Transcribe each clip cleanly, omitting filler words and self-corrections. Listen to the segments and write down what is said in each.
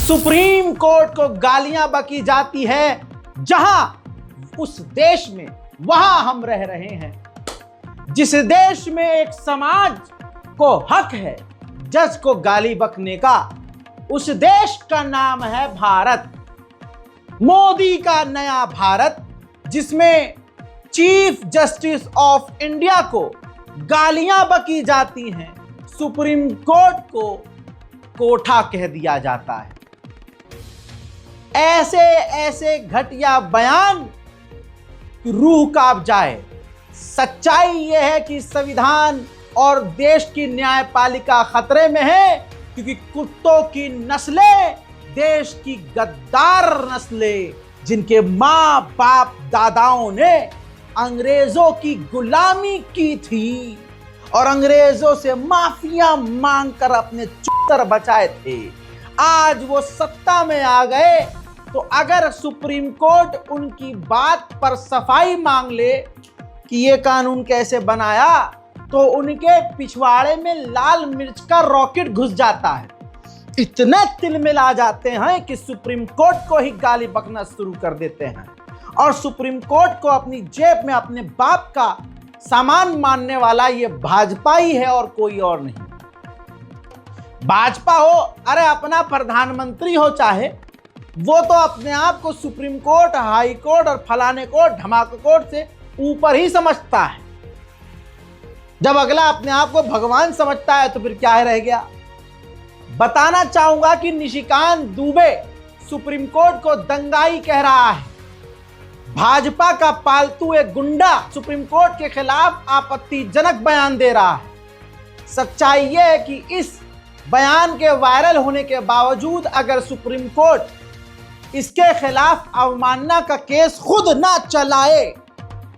Supreme court को गालियां बकी जाती है जहां उस देश में वहां हम रह रहे हैं, जिस देश में एक समाज को हक है जज को गाली बकने का, उस देश का नाम है भारत। मोदी का नया भारत, जिसमें चीफ जस्टिस ऑफ इंडिया को गालियां बकी जाती हैं, सुप्रीम कोर्ट को कोठा कह दिया जाता है। ऐसे ऐसे घटिया बयान रूह कांप जाए। सच्चाई यह है कि संविधान और देश की न्यायपालिका खतरे में है, क्योंकि कुत्तों की नस्लें, देश की गद्दार नस्लें, जिनके मां बाप दादाओं ने अंग्रेजों की गुलामी की थी और अंग्रेजों से माफिया मांगकर अपने चुतर बचाए थे, आज वो सत्ता में आ गए। तो अगर सुप्रीम कोर्ट उनकी बात पर सफाई मांग ले कि ये कानून कैसे बनाया, तो उनके पिछवाड़े में लाल मिर्च का रॉकेट घुस जाता है। इतने तिलमिला जाते हैं कि सुप्रीम कोर्ट को ही गाली बकना शुरू कर देते हैं और सुप्रीम कोर्ट को अपनी जेब में अपने बाप का सामान मानने वाला ये भाजपा ही है और कोई और नहीं। भाजपा हो, अरे अपना प्रधानमंत्री हो चाहे, वो तो अपने आप को सुप्रीम कोर्ट, हाई कोर्ट और फलाने कोर्ट, धमाका कोर्ट से ऊपर ही समझता है। जब अगला अपने आप को भगवान समझता है तो फिर क्या रह गया। बताना चाहूंगा कि निशिकांत दुबे सुप्रीम कोर्ट को दंगाई कह रहा है। भाजपा का पालतू एक गुंडा सुप्रीम कोर्ट के खिलाफ आपत्तिजनक बयान दे रहा है। सच्चाई यह है कि इस बयान के वायरल होने के बावजूद अगर सुप्रीम कोर्ट इसके खिलाफ अवमानना का केस खुद ना चलाए,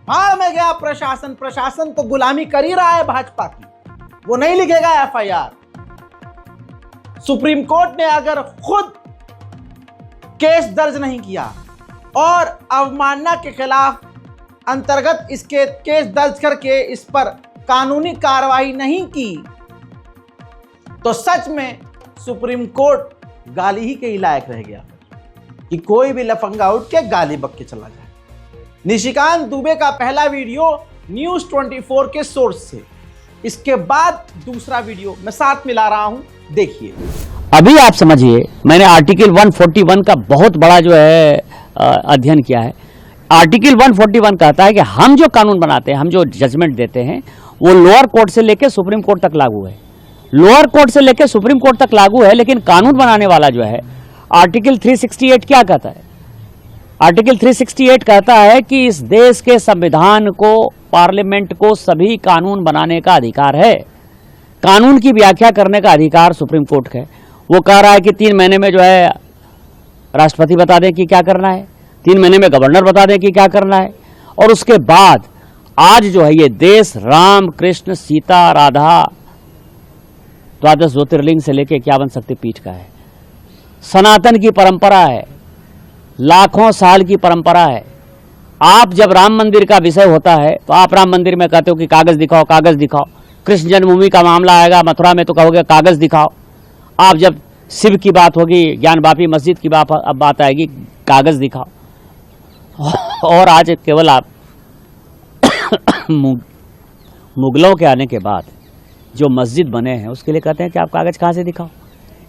भाड़ में गया प्रशासन। प्रशासन तो गुलामी कर ही रहा है भाजपा की, वो नहीं लिखेगा एफआईआर। सुप्रीम कोर्ट ने अगर खुद केस दर्ज नहीं किया और अवमानना के खिलाफ अंतर्गत इसके केस दर्ज करके इस पर कानूनी कार्रवाई नहीं की, तो सच में सुप्रीम कोर्ट गाली ही के ही लायक रह गया कि कोई भी लफंगा उठ के गाली बक के चला जाए। निशिकांत दुबे का पहला वीडियो न्यूज़ 24 के सोर्स से, इसके बाद दूसरा वीडियो मैं साथ मिला रहा हूं, देखिए। अभी आप समझिए, मैंने आर्टिकल 141 का बहुत बड़ा जो है अध्ययन किया है। आर्टिकल 141 कहता है कि हम जो कानून बनाते हैं, हम जो जजमेंट देते हैं, वो लोअर कोर्ट से लेकर सुप्रीम कोर्ट तक लागू है। लोअर कोर्ट से लेकर सुप्रीम कोर्ट तक लागू है, लेकिन कानून बनाने वाला जो है, आर्टिकल 368 क्या कहता है? आर्टिकल 368 कहता है कि इस देश के संविधान को, पार्लियामेंट को सभी कानून बनाने का अधिकार है। कानून की व्याख्या करने का अधिकार सुप्रीम कोर्ट का है। वो कह रहा है कि 3 महीने में जो है राष्ट्रपति बता दें कि क्या करना है, 3 महीने में गवर्नर बता दें कि क्या करना है। और उसके बाद आज जो है ये देश राम, कृष्ण, सीता, राधा, द्वादश ज्योतिर्लिंग से लेकर 51 शक्तिपीठ का है। सनातन की परंपरा है, लाखों साल की परंपरा है। आप जब राम मंदिर का विषय होता है तो आप राम मंदिर में कहते हो कि कागज दिखाओ, कागज दिखाओ। कृष्ण जन्मभूमि का मामला आएगा मथुरा में तो कहोगे कागज दिखाओ। आप जब शिव की बात होगी, ज्ञान वापी मस्जिद की बात आएगी, कागज दिखाओ। और आज केवल आप मुगलों के आने के बाद जो मस्जिद बने हैं उसके लिए कहते हैं कि आप कागज कहाँ से दिखाओ।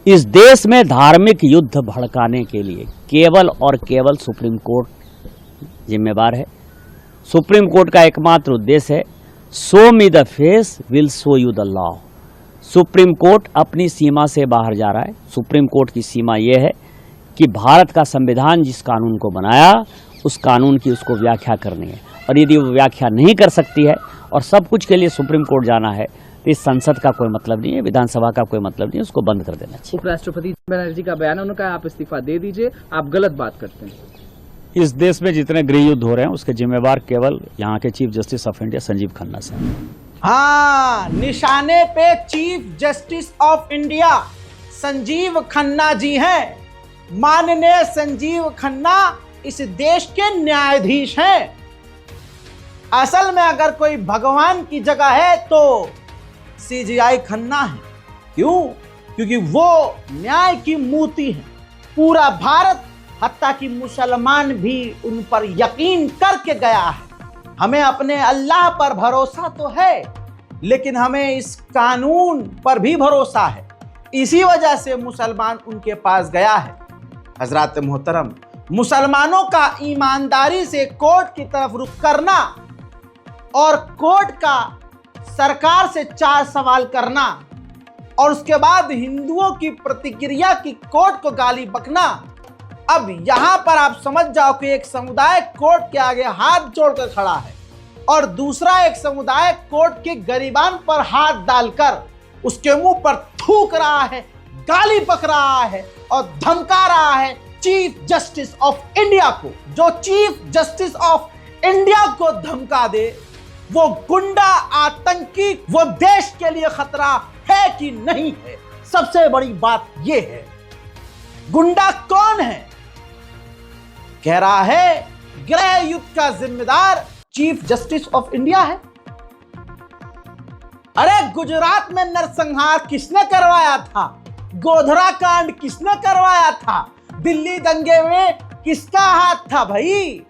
इस देश में धार्मिक युद्ध भड़काने के लिए केवल और केवल सुप्रीम कोर्ट जिम्मेवार है। सुप्रीम कोर्ट का एकमात्र उद्देश्य है, show me the face will show you the law. Supreme court अपनी सीमा से बाहर जा रहा है। सुप्रीम कोर्ट की सीमा यह है कि भारत का संविधान जिस कानून को बनाया, उस कानून की उसको व्याख्या करनी है, और यदि वो व्याख्या नहीं कर सकती है और सब कुछ के लिए सुप्रीम कोर्ट जाना है, तो इस संसद का कोई मतलब नहीं है, विधानसभा का कोई मतलब नहीं है, उसको बंद कर देना चाहिए। उपराष्ट्रपति बनर्जी का बयान, उन्होंने कहा आप इस्तीफा दे दीजिए, आप गलत बात करते हैं। इस देश में जितने गृह युद्ध हो रहे हैं उसके जिम्मेवार केवल यहाँ के chief justice of India Sanjiv Khanna से। हाँ, निशाने पे chief justice of India Sanjiv Khanna ji हैं। माननीय संजीव खन्ना इस देश के न्यायाधीश हैं। असल में अगर कोई भगवान की जगह है तो सीजीआई खन्ना है। क्यों? क्योंकि वो न्याय की मूर्ति है। पूरा भारत हत्ता कि मुसलमान भी उन पर यकीन करके गया है। हमें अपने अल्लाह पर भरोसा तो है, लेकिन हमें इस कानून पर भी भरोसा है। इसी वजह से मुसलमान उनके पास गया है। हजरात मोहतरम, मुसलमानों का ईमानदारी से कोर्ट की तरफ रुख करना और कोर्ट का सरकार से 4 सवाल करना और उसके बाद हिंदुओं की प्रतिक्रिया की कोर्ट को गाली बकना, अब यहां पर आप समझ जाओ कि एक समुदाय कोर्ट के आगे हाथ जोड़कर खड़ा है और दूसरा एक समुदाय कोर्ट के गरिबान पर हाथ डालकर उसके मुंह पर थूक रहा है, गाली बक रहा है और धमका रहा है चीफ जस्टिस ऑफ इंडिया को। जो चीफ जस्टिस ऑफ इंडिया को धमका दे वो गुंडा, आतंकी, वो देश के लिए खतरा है कि नहीं है। सबसे बड़ी बात यह है, गुंडा कौन है? कह रहा है गृह युद्ध का जिम्मेदार चीफ जस्टिस ऑफ इंडिया है। अरे गुजरात में नरसंहार किसने करवाया था? गोधरा कांड किसने करवाया था? दिल्ली दंगे में किसका हाथ था भाई?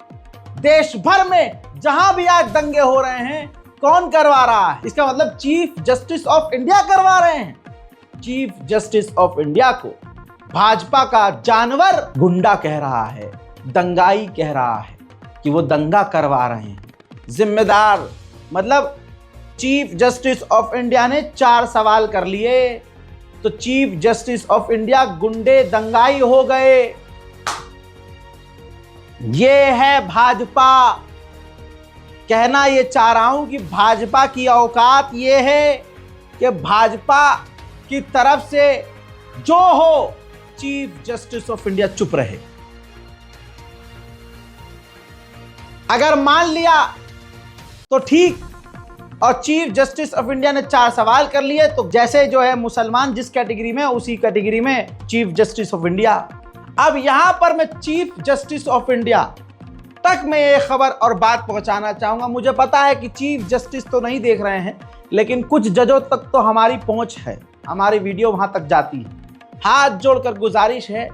देश भर में जहां भी आज दंगे हो रहे हैं कौन करवा रहा है? इसका मतलब चीफ जस्टिस ऑफ इंडिया करवा रहे हैं। चीफ जस्टिस ऑफ इंडिया को भाजपा का जानवर गुंडा कह रहा है, दंगाई कह रहा है कि वो दंगा करवा रहे हैं। जिम्मेदार मतलब चीफ जस्टिस ऑफ इंडिया ने 4 सवाल कर लिए तो चीफ जस्टिस ऑफ इंडिया गुंडे, दंगाई हो गए। ये है भाजपा। कहना ये चाह रहा हूं कि भाजपा की औकात ये है कि भाजपा की तरफ से जो हो चीफ जस्टिस ऑफ इंडिया चुप रहे। अगर मान लिया तो ठीक, और चीफ जस्टिस ऑफ इंडिया ने 4 सवाल कर लिए तो जैसे जो है मुसलमान जिस कैटेगरी में उसी कैटेगरी में चीफ जस्टिस ऑफ इंडिया। अब यहां पर मैं चीफ जस्टिस ऑफ इंडिया तक मैं ये खबर और बात पहुंचाना चाहूंगा। मुझे पता है कि चीफ जस्टिस तो नहीं देख रहे हैं, लेकिन कुछ जजों तक तो हमारी पहुंच है, हमारी वीडियो वहां तक जाती है। हाथ जोड़कर गुजारिश है,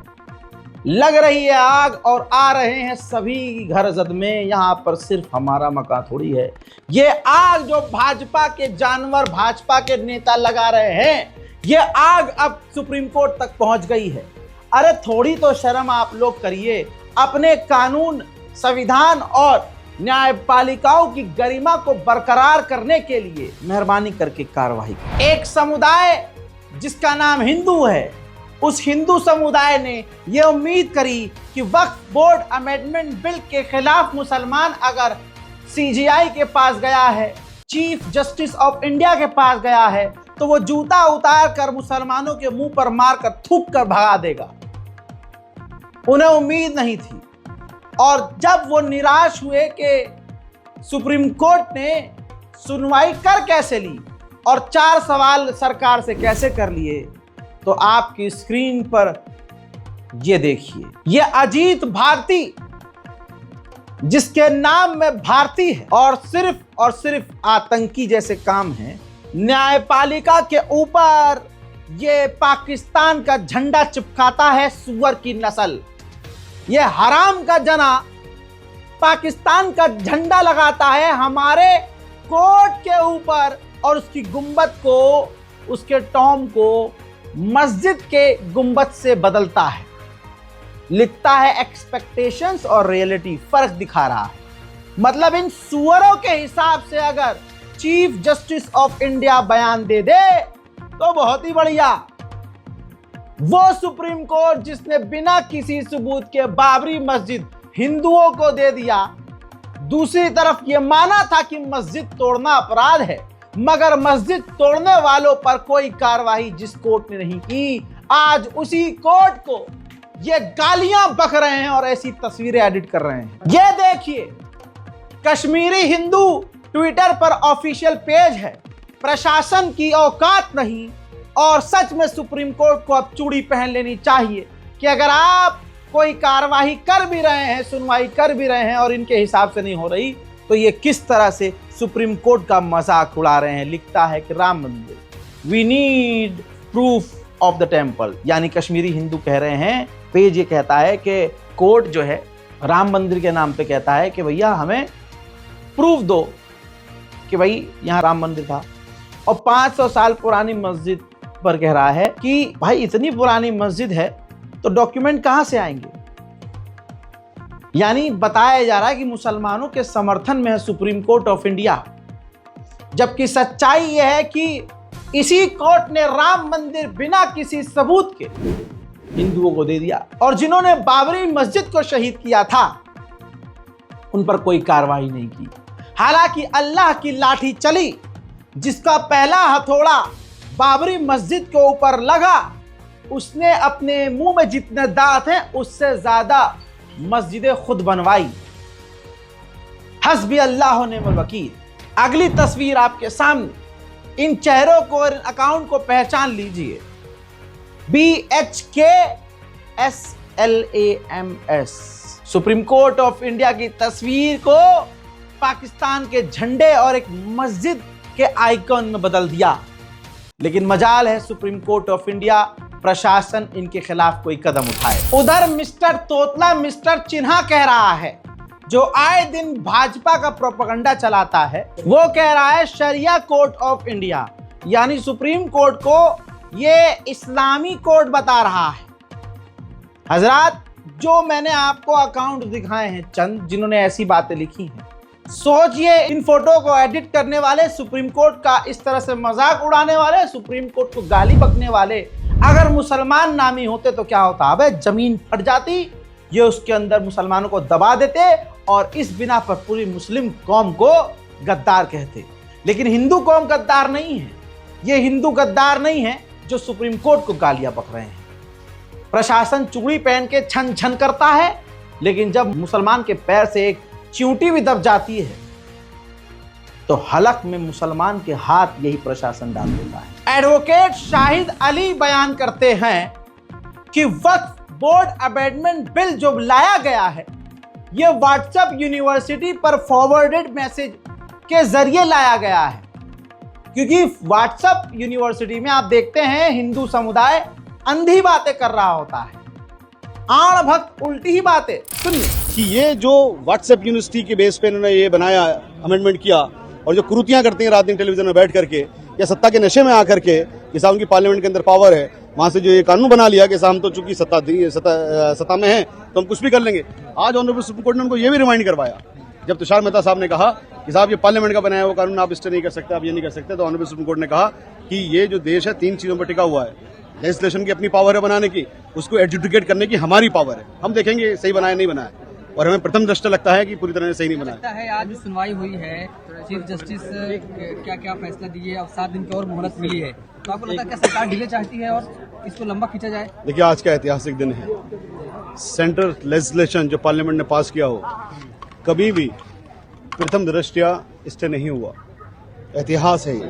लग रही है आग और आ रहे हैं सभी घर जद में। यहाँ पर सिर्फ हमारा मकान थोड़ी है। ये आग जो भाजपा के जानवर, भाजपा के नेता लगा रहे हैं, ये आग अब सुप्रीम कोर्ट तक पहुंच गई है। अरे थोड़ी तो शर्म आप लोग करिए। अपने कानून, संविधान और न्यायपालिकाओं की गरिमा को बरकरार करने के लिए मेहरबानी करके कार्रवाई करें। एक समुदाय जिसका नाम हिंदू है, उस हिंदू समुदाय ने यह उम्मीद करी कि वक्फ बोर्ड अमेंडमेंट बिल के खिलाफ मुसलमान अगर सीजीआई के पास गया है, चीफ जस्टिस ऑफ इंडिया के पास गया है, तो वो जूता उतार कर मुसलमानों के मुंह पर मारकर थूक कर भगा देगा। उन्हें उम्मीद नहीं थी और जब वो निराश हुए कि सुप्रीम कोर्ट ने सुनवाई कर कैसे ली और 4 सवाल सरकार से कैसे कर लिए, तो आपकी स्क्रीन पर ये देखिए, ये अजीत भारती जिसके नाम में भारती है और सिर्फ आतंकी जैसे काम है, न्यायपालिका के ऊपर ये पाकिस्तान का झंडा चिपकाता है। सुअर की नस्ल, ये हराम का जना पाकिस्तान का झंडा लगाता है हमारे कोर्ट के ऊपर और उसकी गुंबद को, उसके टॉम को मस्जिद के गुंबद से बदलता है। लिखता है एक्सपेक्टेशंस और रियलिटी, फर्क दिखा रहा है। मतलब इन सुअरों के हिसाब से अगर चीफ जस्टिस ऑफ इंडिया बयान दे दे तो बहुत ही बढ़िया। वो सुप्रीम कोर्ट जिसने बिना किसी सबूत के बाबरी मस्जिद हिंदुओं को दे दिया, दूसरी तरफ ये माना था कि मस्जिद तोड़ना अपराध है, मगर मस्जिद तोड़ने वालों पर कोई कार्रवाई जिस कोर्ट ने नहीं की, आज उसी कोर्ट को ये गालियां बक रहे हैं और ऐसी तस्वीरें एडिट कर रहे हैं। ये देखिए, कश्मीरी हिंदू ट्विटर पर ऑफिशियल पेज है। प्रशासन की औकात नहीं और सच में सुप्रीम कोर्ट को अब चूड़ी पहन लेनी चाहिए कि अगर आप कोई कार्रवाई कर भी रहे हैं, सुनवाई कर भी रहे हैं और इनके हिसाब से नहीं हो रही, तो ये किस तरह से सुप्रीम कोर्ट का मजाक उड़ा रहे हैं। लिखता है कि Ram Mandir, we need proof of the temple, यानी कश्मीरी हिंदू कह रहे हैं, पेज ये कहता है कि कोर्ट जो है राम मंदिर के नाम पे कहता है कि भैया हमें प्रूफ दो कि भाई यहाँ राम मंदिर था, और 500 साल पुरानी मस्जिद पर कह रहा है कि भाई इतनी पुरानी मस्जिद है तो डॉक्यूमेंट कहां से आएंगे। यानी बताया जा रहा है कि मुसलमानों के समर्थन में है सुप्रीम कोर्ट ऑफ इंडिया, जबकि सच्चाई यह है कि इसी कोर्ट ने राम मंदिर बिना किसी सबूत के हिंदुओं को दे दिया, और जिन्होंने बाबरी मस्जिद को शहीद किया था उन पर कोई कार्रवाई नहीं की। हालांकि अल्लाह की लाठी चली, जिसका पहला हथौड़ा बाबरी मस्जिद के ऊपर लगा, उसने अपने मुंह में जितने दांत हैं उससे ज्यादा मस्जिदें खुद बनवाई। हस्बी अल्लाह व निअमल वकील। अगली तस्वीर आपके सामने, इन चेहरों को और अकाउंट को पहचान लीजिए। BHKSLAMS, supreme court of India की तस्वीर को पाकिस्तान के झंडे और एक मस्जिद के आइकॉन में बदल दिया। लेकिन मजाल है सुप्रीम कोर्ट ऑफ इंडिया प्रशासन इनके खिलाफ कोई कदम उठाए। उधर मिस्टर तोतला मिस्टर चिन्हा कह रहा है, जो आए दिन भाजपा का प्रोपेगेंडा चलाता है, वो कह रहा है शरिया कोर्ट ऑफ इंडिया यानी सुप्रीम कोर्ट को ये इस्लामी कोर्ट बता रहा है। हजरात, जो मैंने आपको अकाउंट दिखाए हैं चंद, जिन्होंने ऐसी बातें लिखी हैं, सोचिए इन फोटो को एडिट करने वाले, सुप्रीम कोर्ट का इस तरह से मजाक उड़ाने वाले, सुप्रीम कोर्ट को गाली बकने वाले अगर मुसलमान नामी होते तो क्या होता? अबे जमीन फट जाती, ये उसके अंदर मुसलमानों को दबा देते और इस बिना पर पूरी मुस्लिम कौम को गद्दार कहते। लेकिन हिंदू कौम गद्दार नहीं है, ये हिंदू गद्दार नहीं है जो सुप्रीम कोर्ट को गालियां बक रहे हैं। प्रशासन चूड़ी पहन के छन छन करता है, लेकिन जब मुसलमान के पैर से एक चींटी भी दब जाती है तो हलक में मुसलमान के हाथ यही प्रशासन डाल देता है। एडवोकेट शाहिद अली बयान करते हैं कि वक्फ बोर्ड अमेंडमेंट बिल जो लाया गया है, यह व्हाट्सएप यूनिवर्सिटी पर फॉरवर्डेड मैसेज के जरिए लाया गया है, क्योंकि व्हाट्सएप यूनिवर्सिटी में आप देखते हैं हिंदू समुदाय अंधी बातें कर रहा होता है, आण भक्त उल्टी ही बातें। सुनिए कि ये जो व्हाट्सएप यूनिवर्सिटी के बेस पे इन्होंने ये बनाया, अमेंडमेंट किया, और जो कुरूतियां करते हैं रात दिन टेलीविजन में बैठ करके या सत्ता के नशे में आकर के, कि साहब उनकी पार्लियामेंट के अंदर पावर है, वहां से जो ये कानून बना लिया कि साहब तो चूंकि सत्ता में है तो हम कुछ भी कर लेंगे। आज ऑनरेबल सुप्रीम कोर्ट ने उनको ये भी रिमाइंड करवाया, जब तुषार मेहता साहब ने कहा कि साहब ये पार्लियामेंट का बनाया वो कानून आप स्टे नहीं कर सकते, आप ये नहीं कर सकते, तो ऑनरेबल सुप्रीम कोर्ट ने कहा कि ये जो देश है 3 चीजों पर टिका हुआ है। लेजिस्लेशन की अपनी पावर है बनाने की, उसको एडजुडिकेट करने की हमारी पावर है। हम देखेंगे सही बनाया नहीं बनाया, और हमें प्रथम दृष्टया लगता है कि पूरी तरह से सही नहीं बनाया है। आज जो सुनवाई हुई है, चीफ जस्टिस क्या क्या फैसला दिए, अब 7 दिन की और मोहलत मिली है, तो आपको लगता है क्या सरकार डिले चाहती है और इसको लंबा खींचा जाए? देखिए, आज का ऐतिहासिक दिन है। सेंट्रल लेजिस्लेशन जो पार्लियामेंट ने पास किया हो, कभी भी प्रथम दृष्टया स्टे नहीं हुआ। इतिहास है ये,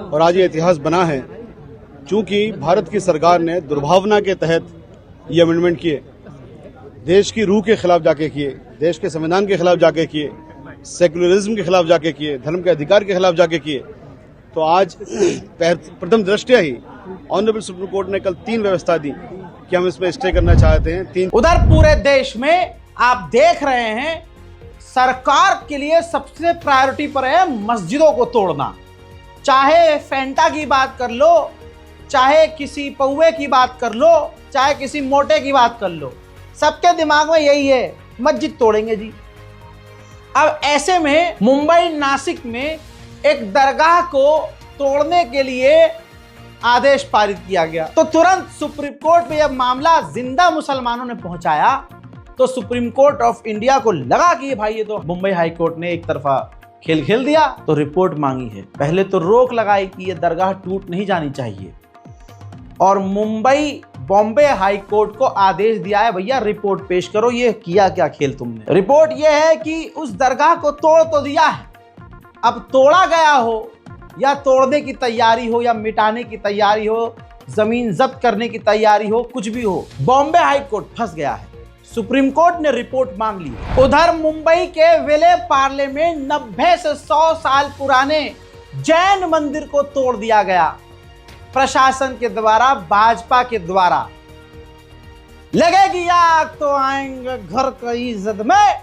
और आज ये इतिहास बना है चूंकि भारत की सरकार ने दुर्भावना के तहत ये अमेंडमेंट किए, देश की रूह के खिलाफ जाके किए, देश के संविधान के खिलाफ जाके किए, सेक्युलरिज्म के खिलाफ जाके किए, धर्म के अधिकार के खिलाफ जाके किए। तो आज प्रथम दृष्टया ही ऑनरेबल सुप्रीम कोर्ट ने कल 3 व्यवस्था दी कि हम इसमें स्टे करना चाहते हैं। 3 उधर पूरे देश में आप देख रहे हैं सरकार के लिए सबसे प्रायोरिटी पर है मस्जिदों को तोड़ना। चाहे फेंटा की बात कर लो, चाहे किसी पौवे की बात कर लो, चाहे किसी मोटे की बात कर लो, सबके दिमाग में यही है, मस्जिद तोड़ेंगे जी। अब ऐसे में मुंबई नासिक में एक दरगाह को तोड़ने के लिए आदेश पारित किया गया, तो तुरंत सुप्रीम कोर्ट में यह मामला जिंदा मुसलमानों ने पहुंचाया, तो सुप्रीम कोर्ट ऑफ इंडिया को लगा कि भाई ये तो मुंबई हाई कोर्ट ने एक तरफा खेल खेल दिया, तो रिपोर्ट मांगी है। पहले तो रोक लगाई कि ये दरगाह टूट नहीं जानी चाहिए, और मुंबई बॉम्बे हाई कोर्ट को आदेश दिया है, भैया रिपोर्ट पेश करो, ये किया क्या खेल तुमने। रिपोर्ट ये है कि उस दरगाह को तोड़ तो दिया है, अब तोड़ा गया हो या तोड़ने की तैयारी हो या मिटाने की तैयारी हो, जमीन जब्त करने की तैयारी हो, कुछ भी हो, बॉम्बे हाई कोर्ट फंस गया है। सुप्रीम कोर्ट ने रिपोर्ट मांग ली। उधर मुंबई के विले पार्ले में 90 से 100 साल पुराने जैन मंदिर को तोड़ दिया गया। प्रशासन के द्वारा, भाजपा के द्वारा। लगेगी आग तो आएंगे घर की इज्जत में,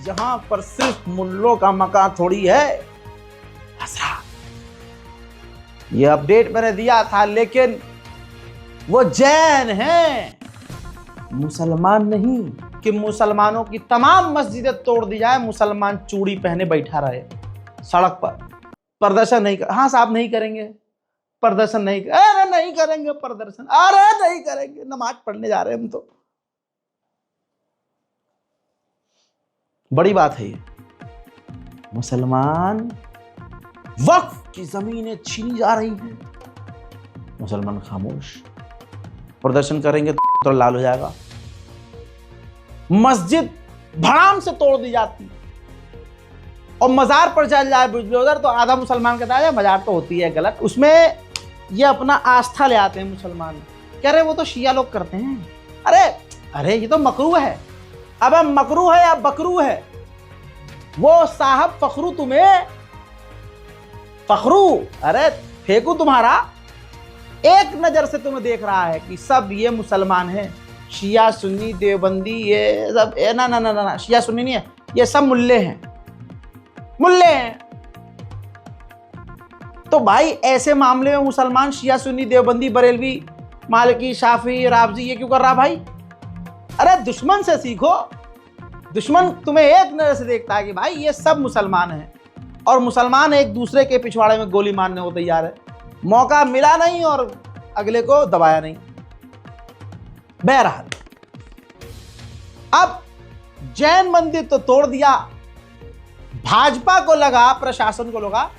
जहां पर सिर्फ मुल्लों का मकान थोड़ी है। ये अपडेट मैंने दिया था, लेकिन वो जैन हैं, मुसलमान नहीं, कि मुसलमानों की तमाम मस्जिदें तोड़ दी जाए, मुसलमान चूड़ी पहने बैठा रहे सड़क पर, प्रदर्शन नहीं कर। हाँ साहब नहीं करेंगे प्रदर्शन, नहीं अरे नहीं करेंगे प्रदर्शन, अरे नहीं करेंगे, नमाज पढ़ने जा रहे हैं हम तो। बड़ी बात है ये। मुसलमान वक्फ की जमीनें छीनी जा रही हैं, मुसलमान खामोश। प्रदर्शन करेंगे तो लाल हो जाएगा। मस्जिद भड़ाम से तोड़ दी जाती और मजार पर चल जाए बुलडोजर, तो आधा मुसलमान कहता है मजार तो होती है गलत, उसमें ये अपना आस्था ले आते हैं मुसलमान, कह रहे वो तो शिया लोग करते हैं। अरे अरे ये तो मकरू है। अब मकरू है या बकरू है? वो साहब फखरू तुम्हें, फखरू, अरे फेंकू तुम्हारा, एक नजर से तुम्हें देख रहा है कि सब ये मुसलमान हैं, शिया सुन्नी देवबंदी ये सब, ना ना ना ना, शिया सुन्नी नहीं है, ये सब मुल्ले हैं, मुल्ले हैं। तो भाई ऐसे मामले में मुसलमान शिया सुन्नी देवबंदी बरेलवी मालिकी शाफी राफजी ये क्यों कर रहा भाई? अरे दुश्मन से सीखो। दुश्मन तुम्हें एक नजर से देखता है कि भाई ये सब मुसलमान हैं, और मुसलमान एक दूसरे के पिछवाड़े में गोली मारने को तैयार है। मौका मिला नहीं और अगले को दबाया नहीं। बहरहाल अब जैन मंदिर तो तोड़ दिया, भाजपा को लगा, प्रशासन को लगा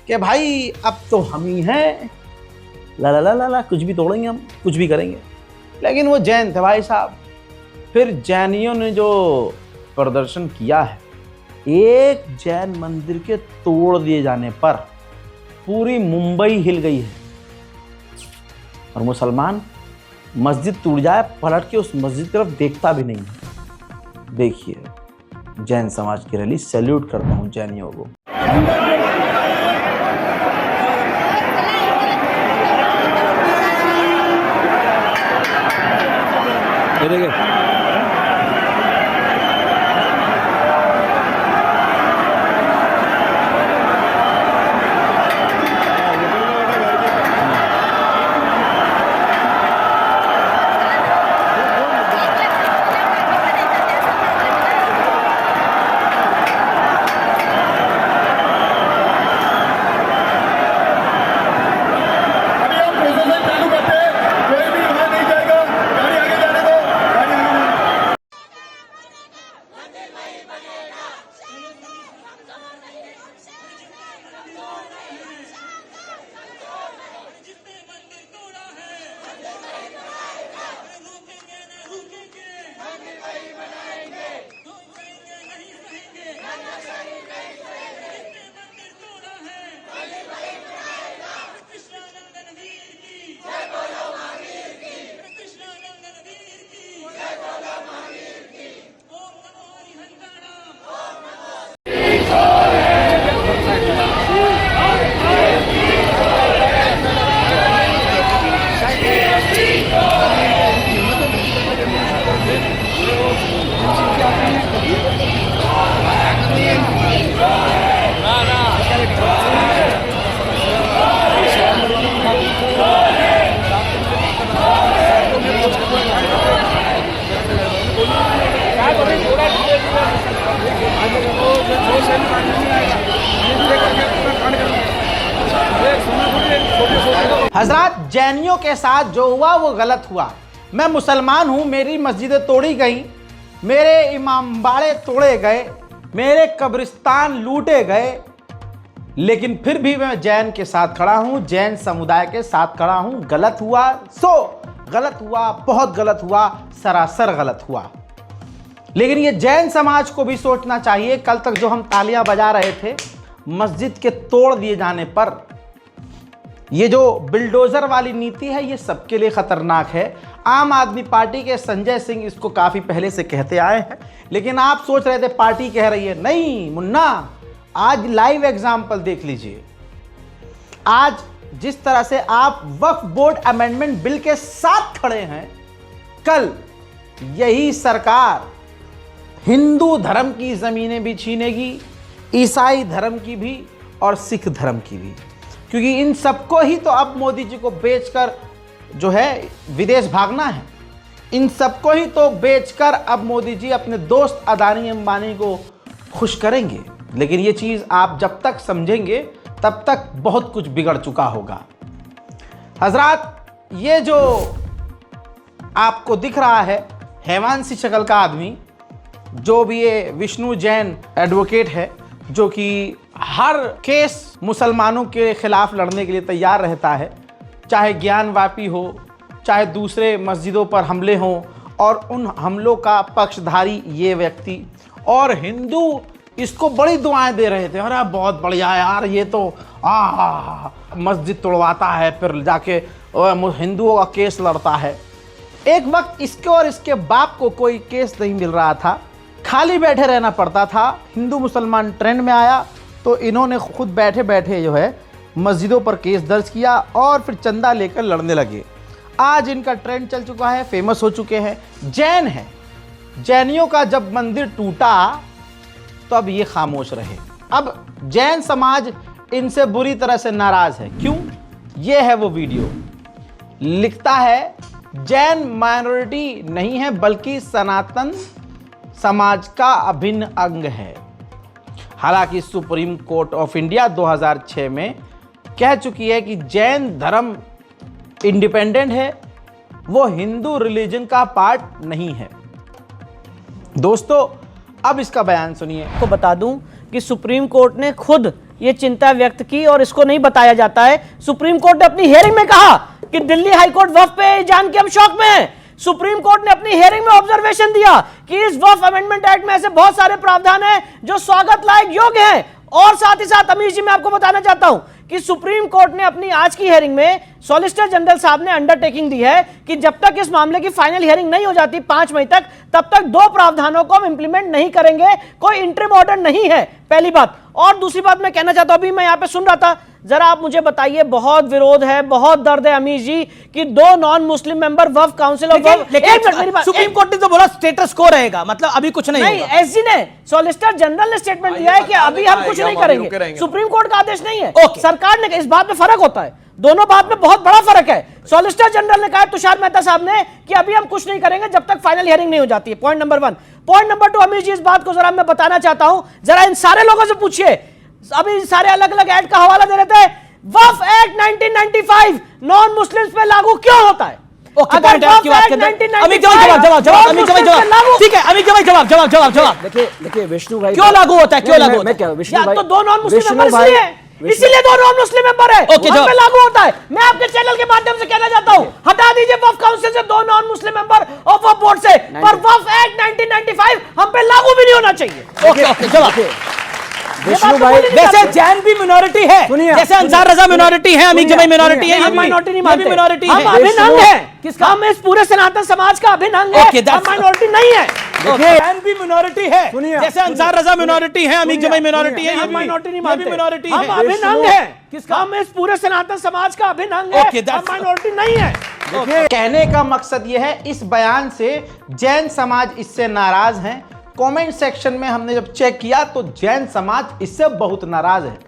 कि भाई अब तो हम ही हैं, ला ला ला ला कुछ भी तोड़ेंगे हम, कुछ भी करेंगे। लेकिन वो जैन थे भाई साहब। फिर जैनियों ने जो प्रदर्शन किया है, एक जैन मंदिर के तोड़ दिए जाने पर पूरी मुंबई हिल गई है, और मुसलमान मस्जिद टूट जाए पलट के उस मस्जिद की तरफ देखता भी नहीं है। देखिए जैन समाज की रैली, सैल्यूट करता हूं जैनियों को। हजरत, जैनियों के साथ जो हुआ वो गलत हुआ। मैं मुसलमान हूं, मेरी मस्जिदें तोड़ी गई, मेरे इमाम बाड़े तोड़े गए, मेरे कब्रिस्तान लूटे गए, लेकिन फिर भी मैं जैन के साथ खड़ा हूं, जैन समुदाय के साथ खड़ा हूं। गलत हुआ सो गलत हुआ, बहुत गलत हुआ, सरासर गलत हुआ। लेकिन ये जैन समाज को भी सोचना चाहिए। कल तक जो हम तालियां बजा रहे थे मस्जिद के तोड़ दिए जाने पर, ये जो बिल्डोजर वाली नीति है ये सबके लिए खतरनाक है। आम आदमी पार्टी के संजय सिंह इसको काफी पहले से कहते आए हैं, लेकिन आप सोच रहे थे पार्टी कह रही है। नहीं मुन्ना, आज लाइव एग्जाम्पल देख लीजिए। आज जिस तरह से आप वक्फ बोर्ड अमेंडमेंट बिल के साथ खड़े हैं, कल यही सरकार हिंदू धर्म की जमीनें भी छीनेगी, ईसाई धर्म की भी और सिख धर्म की भी, क्योंकि इन सबको ही तो अब मोदी जी को बेचकर जो है विदेश भागना है। इन सबको ही तो बेचकर अब मोदी जी अपने दोस्त अदानी अंबानी को खुश करेंगे। लेकिन ये चीज़ आप जब तक समझेंगे तब तक बहुत कुछ बिगड़ चुका होगा। हजरात, ये जो आपको दिख रहा है हेमांशी शक्ल का आदमी, जो भी ये विष्णु जैन एडवोकेट है, जो कि हर केस मुसलमानों के खिलाफ लड़ने के लिए तैयार रहता है, चाहे ज्ञानवापी हो, चाहे दूसरे मस्जिदों पर हमले हों, और उन हमलों का पक्षधारी ये व्यक्ति, और हिंदू इसको बड़ी दुआएं दे रहे थे, अरे बहुत बढ़िया यार, ये तो मस्जिद तोड़वाता है, फिर जाके हिंदुओं का केस लड़ता है। एक वक्त इसके और इसके बाप को कोई केस नहीं मिल रहा था, खाली बैठे रहना पड़ता था। हिंदू मुसलमान ट्रेंड में आया तो इन्होंने खुद बैठे बैठे जो है मस्जिदों पर केस दर्ज किया और फिर चंदा लेकर लड़ने लगे। आज इनका ट्रेंड चल चुका है, फेमस हो चुके हैं। जैन है, जैनियों का जब मंदिर टूटा तो अब ये खामोश रहे। अब जैन समाज इनसे बुरी तरह से नाराज है। क्यों? ये है वो वीडियो। लिखता है जैन माइनॉरिटी नहीं है बल्कि सनातन समाज का अभिन्न अंग है। हालांकि सुप्रीम कोर्ट ऑफ इंडिया 2006 में कह चुकी है कि जैन धर्म इंडिपेंडेंट है, वो हिंदू रिलीजन का पार्ट नहीं है। दोस्तों, अब इसका बयान सुनिए। को बता दूं कि सुप्रीम कोर्ट ने खुद ये चिंता व्यक्त की और इसको नहीं बताया जाता है। सुप्रीम कोर्ट ने अपनी हियरिंग में कहा कि दिल्ली हाईकोर्ट वक्फ पे जान के हम शौक में हैं। सुप्रीम कोर्ट ने अपनी हियरिंग में ऑब्जर्वेशन दिया कि इस वक्फ अमेंडमेंट एक्ट में ऐसे बहुत सारे प्रावधान हैं जो स्वागत लायक योग्य हैं। और साथ ही साथ अमीर जी, मैं आपको बताना चाहता हूं कि सुप्रीम कोर्ट ने अपनी आज की हियरिंग में सॉलिसिटर जनरल साहब ने अंडरटेकिंग दी है कि जब तक इस मामले की फाइनल हियरिंग नहीं हो जाती 5 मई तक, तब तक 2 प्रावधानों को हम इंप्लीमेंट नहीं करेंगे। कोई इंटरिम ऑर्डर नहीं है, पहली बात। और दूसरी बात मैं कहना चाहता हूं, अभी मैं यहां पे सुन रहा था, जरा आप मुझे बताइए, बहुत विरोध है, बहुत दर्द है अमीर जी कि 2 non Muslim member Waqf council of supreme court ने तो बोला स्टेटस को रहेगा, मतलब अभी कुछ नहीं होगा। एसजी ने, सॉलिसिटर जनरल ने स्टेटमेंट दिया है कि अभी हम कुछ नहीं करेंगे। सुप्रीम कोर्ट का आदेश नहीं है, सरकार ने। इस बात में फर्क होता है, दोनों बात में बहुत बड़ा फर्क है। सॉलिसिटर जनरल ने कहा, तुषार मेहता साहब ने, कि अभी हम कुछ नहीं करेंगे जब तक फाइनल हियरिंग नहीं हो जाती है। Point number 1। पॉइंट नंबर 2, अमीर जी इस बात को जरा मैं बताना चाहता हूं, जरा इन सारे लोगों से पूछिए, अभी सारे अलग अलग एक्ट का हवाला दे रहे थे। वक्फ एक्ट 1995 नॉन मुस्लिम्स पे लागू क्यों होता है? अगर देखिए विष्णु भाई, क्यों लागू होता है? क्यों लागू होता है? विष्णु भाई, तो 2 नॉन मुस्लिम मेंबर इसीलिए 2 नॉन मुस्लिम मेंबर है, उन पे लागू होता है। मैं आपके चैनल के माध्यम से कहना चाहता हूं, हटा दीजिए वक्फ काउंसिल से 2 नॉन मुस्लिम मेंबर और वक्फ बोर्ड से, पर वक्फ एक्ट 1995 हम पे लागू भी नहीं होना चाहिए। ओके, जवाब विष्णु भाई। वैसे जैन भी मिनॉरिटी है, जैसे अंसार रजा मिनॉरिटी है, अमीर जमाई मिनॉरिटी है, हम माइनॉरिटी नहीं मानते, मिनॉरिटी हम अभिन्न अंग हैं। किसका? हम इस पूरे सनातन समाज का अभिन्न अंग है, हम माइनॉरिटी नहीं है। जैन भी मिनॉरिटी है, जैसे अंसार रजा मिनॉरिटी है, अमीर जमाई मिनॉरिटी है, हम माइनॉरिटी नहीं मानते, मिनॉरिटी हम अभिन्न अंग है। किसका? हम इस पूरे सनातन समाज का अभिन्न अंग है, हम माइनॉरिटी नहीं है। कहने का मकसद यह है, इस बयान से जैन समाज इससे नाराज हैं। कमेंट सेक्शन में हमने जब चेक किया तो जैन समाज इससे बहुत नाराज है।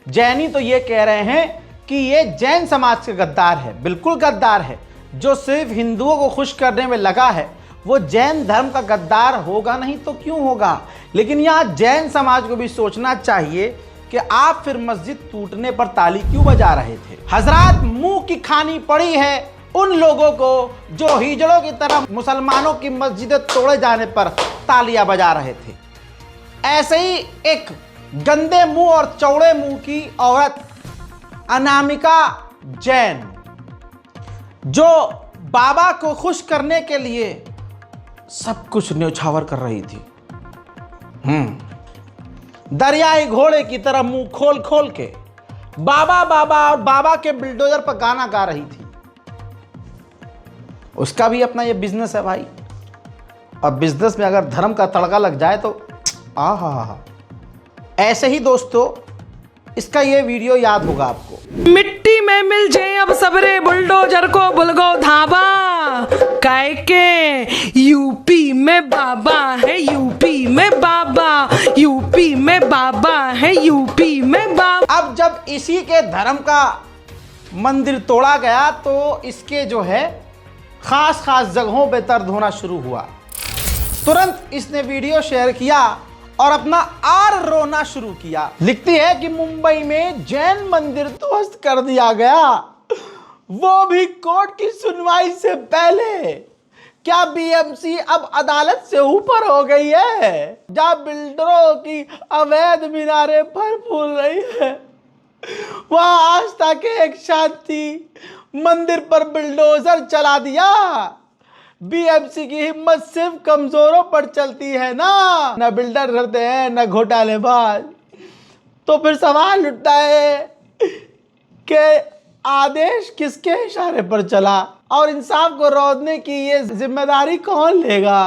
जैनी तो ये कह रहे हैं कि ये जैन समाज का गद्दार है। बिल्कुल गद्दार है। जो सिर्फ हिंदुओं को खुश करने में लगा है वो जैन धर्म का गद्दार होगा नहीं तो क्यों होगा। लेकिन यहाँ जैन समाज को भी सोचना चाहिए कि आप फिर मस्जिद टूटने पर ताली क्यों बजा रहे थे। हजरात, मुंह की खानी पड़ी है उन लोगों को जो हिजड़ों की तरह मुसलमानों की मस्जिदें तोड़े जाने पर तालियां बजा रहे थे। ऐसे ही एक गंदे मुंह और चौड़े मुंह की औरत अनामिका जैन, जो बाबा को खुश करने के लिए सब कुछ न्यौछावर कर रही थी, दरियाई घोड़े की तरह मुंह खोल खोल के बाबा बाबा और बाबा के बुलडोजर पर गाना गा रही थी। उसका भी अपना ये बिजनेस है भाई, और बिजनेस में अगर धर्म का तड़का लग जाए तो आहा। ऐसे ही दोस्तों, इसका ये वीडियो याद होगा आपको। मिट्टी में मिल जाए अब सबरे बुलडोजर को बुलगो धाबा, काय के यूपी में बाबा है, यूपी में बाबा, यूपी में बाबा है, यूपी में बाबा। अब जब इसी के धर्म का मंदिर तोड़ा गया तो इसके जो है खास खास जगहों पे दर्द होना शुरू हुआ। तुरंत इसने वीडियो शेयर किया और अपना आर रोना शुरू किया। लिखती है कि मुंबई में जैन मंदिर ध्वस्त कर दिया गया, वो भी कोर्ट की सुनवाई से पहले। क्या बीएमसी अब अदालत से ऊपर हो गई है? जहां बिल्डरों की अवैध मीनारें फल फूल रही है, वहां आस्था के एक शांति मंदिर पर बिल्डोजर चला दिया। बीएमसी की हिम्मत सिर्फ कमजोरों पर चलती है ना, न बिल्डर करते हैं न घोटालेबाज। तो फिर सवाल उठता है कि आदेश किसके इशारे पर चला और इंसाफ को रोकने की ये जिम्मेदारी कौन लेगा?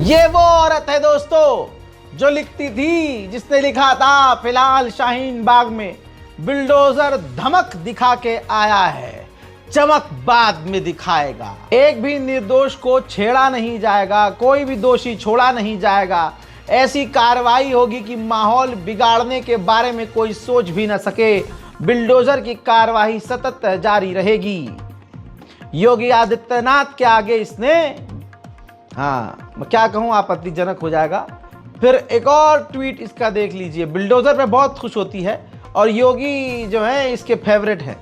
ये वो औरत है दोस्तों जो लिखती थी, जिसने लिखा था फिलहाल शाहीन बाग में बिल्डोजर धमक दिखा के आया है, चमक बाद में दिखाएगा। एक भी निर्दोष को छेड़ा नहीं जाएगा, कोई भी दोषी छोड़ा नहीं जाएगा। ऐसी कार्रवाई होगी कि माहौल बिगाड़ने के बारे में कोई सोच भी न सके। बिल्डोजर की कार्रवाई सतत जारी रहेगी। योगी आदित्यनाथ के आगे इसने, हाँ मैं क्या कहूँ, आपत्तिजनक हो जाएगा। फिर एक और ट्वीट इसका देख लीजिए। बिल्डोजर पे बहुत खुश होती है और योगी जो है इसके फेवरेट हैं।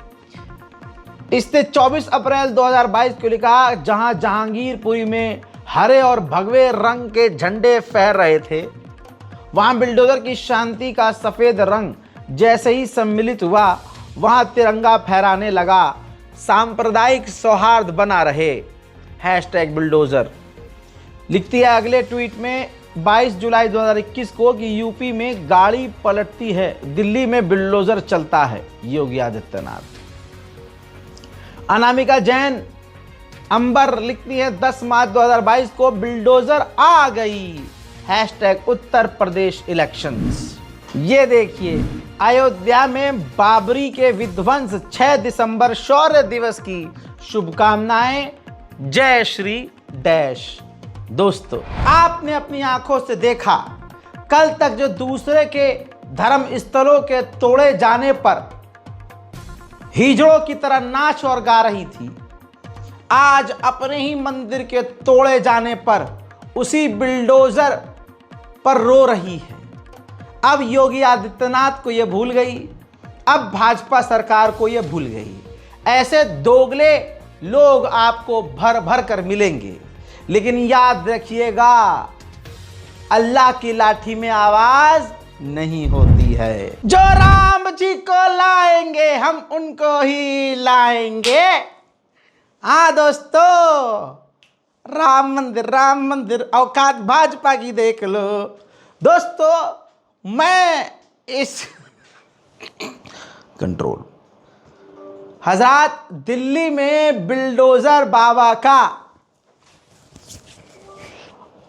इसने 24 अप्रैल 2022 को लिखा, जहां जहांगीरपुरी में हरे और भगवे रंग के झंडे फहर रहे थे, वहां बिल्डोजर की शांति का सफेद रंग जैसे ही सम्मिलित हुआ, वहां तिरंगा फहराने लगा। सांप्रदायिक सौहार्द बना रहे, #बिल्डोजर। लिखती है अगले ट्वीट में 22 जुलाई 2021 को कि यूपी में गाड़ी पलटती है, दिल्ली में बिल्डोजर चलता है, योगी आदित्यनाथ। अनामिका जैन अंबर लिखती है 10 मार्च 2022 को बिल्डोजर आ गई, #उत्तर प्रदेश इलेक्शंस। ये देखिए अयोध्या में बाबरी के विध्वंस, 6 दिसंबर शौर्य दिवस की शुभकामनाएं, जय श्री डैश। दोस्तों आपने अपनी आंखों से देखा, कल तक जो दूसरे के धर्म स्थलों के तोड़े जाने पर हिजड़ों की तरह नाच और गा रही थी, आज अपने ही मंदिर के तोड़े जाने पर उसी बिल्डोजर पर रो रही है। अब योगी आदित्यनाथ को यह भूल गई, अब भाजपा सरकार को यह भूल गई। ऐसे दोगले लोग आपको भर भर कर मिलेंगे, लेकिन याद रखिएगा अल्लाह की लाठी में आवाज नहीं होती है। जो राम जी को लाएंगे हम उनको ही लाएंगे। हाँ दोस्तों, राम मंदिर औकात भाजपा की देख लो। दोस्तों मैं इस कंट्रोल हजरत दिल्ली में बिल्डोजर बाबा का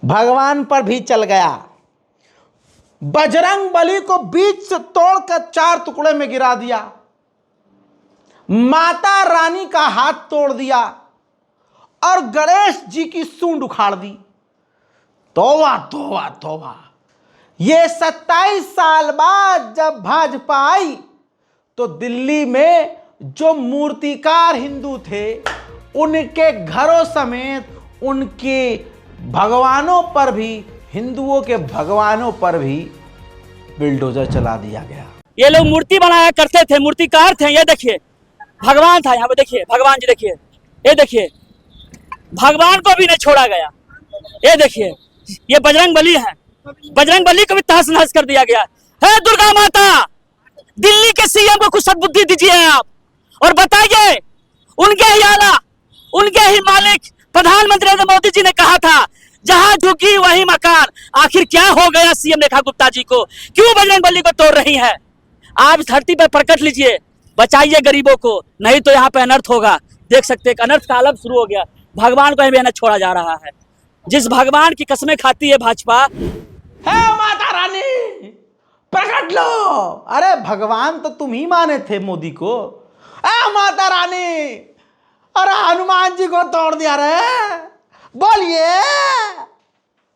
भगवान पर भी चल गया। बजरंग बली को बीच से तोड़कर 4 टुकड़े में गिरा दिया, माता रानी का हाथ तोड़ दिया और गणेश जी की सूंड उखाड़ दी। तौबा तौबा तौबा। ये 27 साल बाद जब भाजपा आई तो दिल्ली में जो मूर्तिकार हिंदू थे, उनके घरों समेत उनके भगवानों पर भी, हिंदुओं के भगवानों पर भी बिल्डोजर चला दिया गया। ये लोग मूर्ति बनाया करते थे, मूर्तिकार थे। ये देखिए भगवान था, यहाँ पे देखिए भगवान जी, देखिए ये देखिए भगवान को भी नहीं छोड़ा गया। ये देखिए ये बजरंग बली है, बजरंग बली को भी तहस नहस कर दिया गया है। दुर्गा माता, दिल्ली के सीएम को कुछ सद्बुद्धि दीजिए आप और बताइए, उनके ही आला, उनके ही मालिक प्रधानमंत्री नरेंद्र मोदी जी ने कहा था जहां झुकी वही मकान। आखिर क्या हो गया सीएम रेखा गुप्ता जी को, क्यों बजरंग बली को तोड़ रही है? आप धरती पर प्रकट लीजिए, बचाइए गरीबों को, नहीं तो यहाँ पे अनर्थ होगा। देख सकते हैं अनर्थ का आलम शुरू हो गया। भगवान को भी अनर्थ छोड़ा जा रहा है। जिस भगवान की कसमें खाती है भाजपा, हे माता रानी, प्रकट लो। अरे भगवान तो तुम ही माने थे मोदी को। माता रानी, अरे हनुमान जी को तोड़ दिया रे, बोलिए।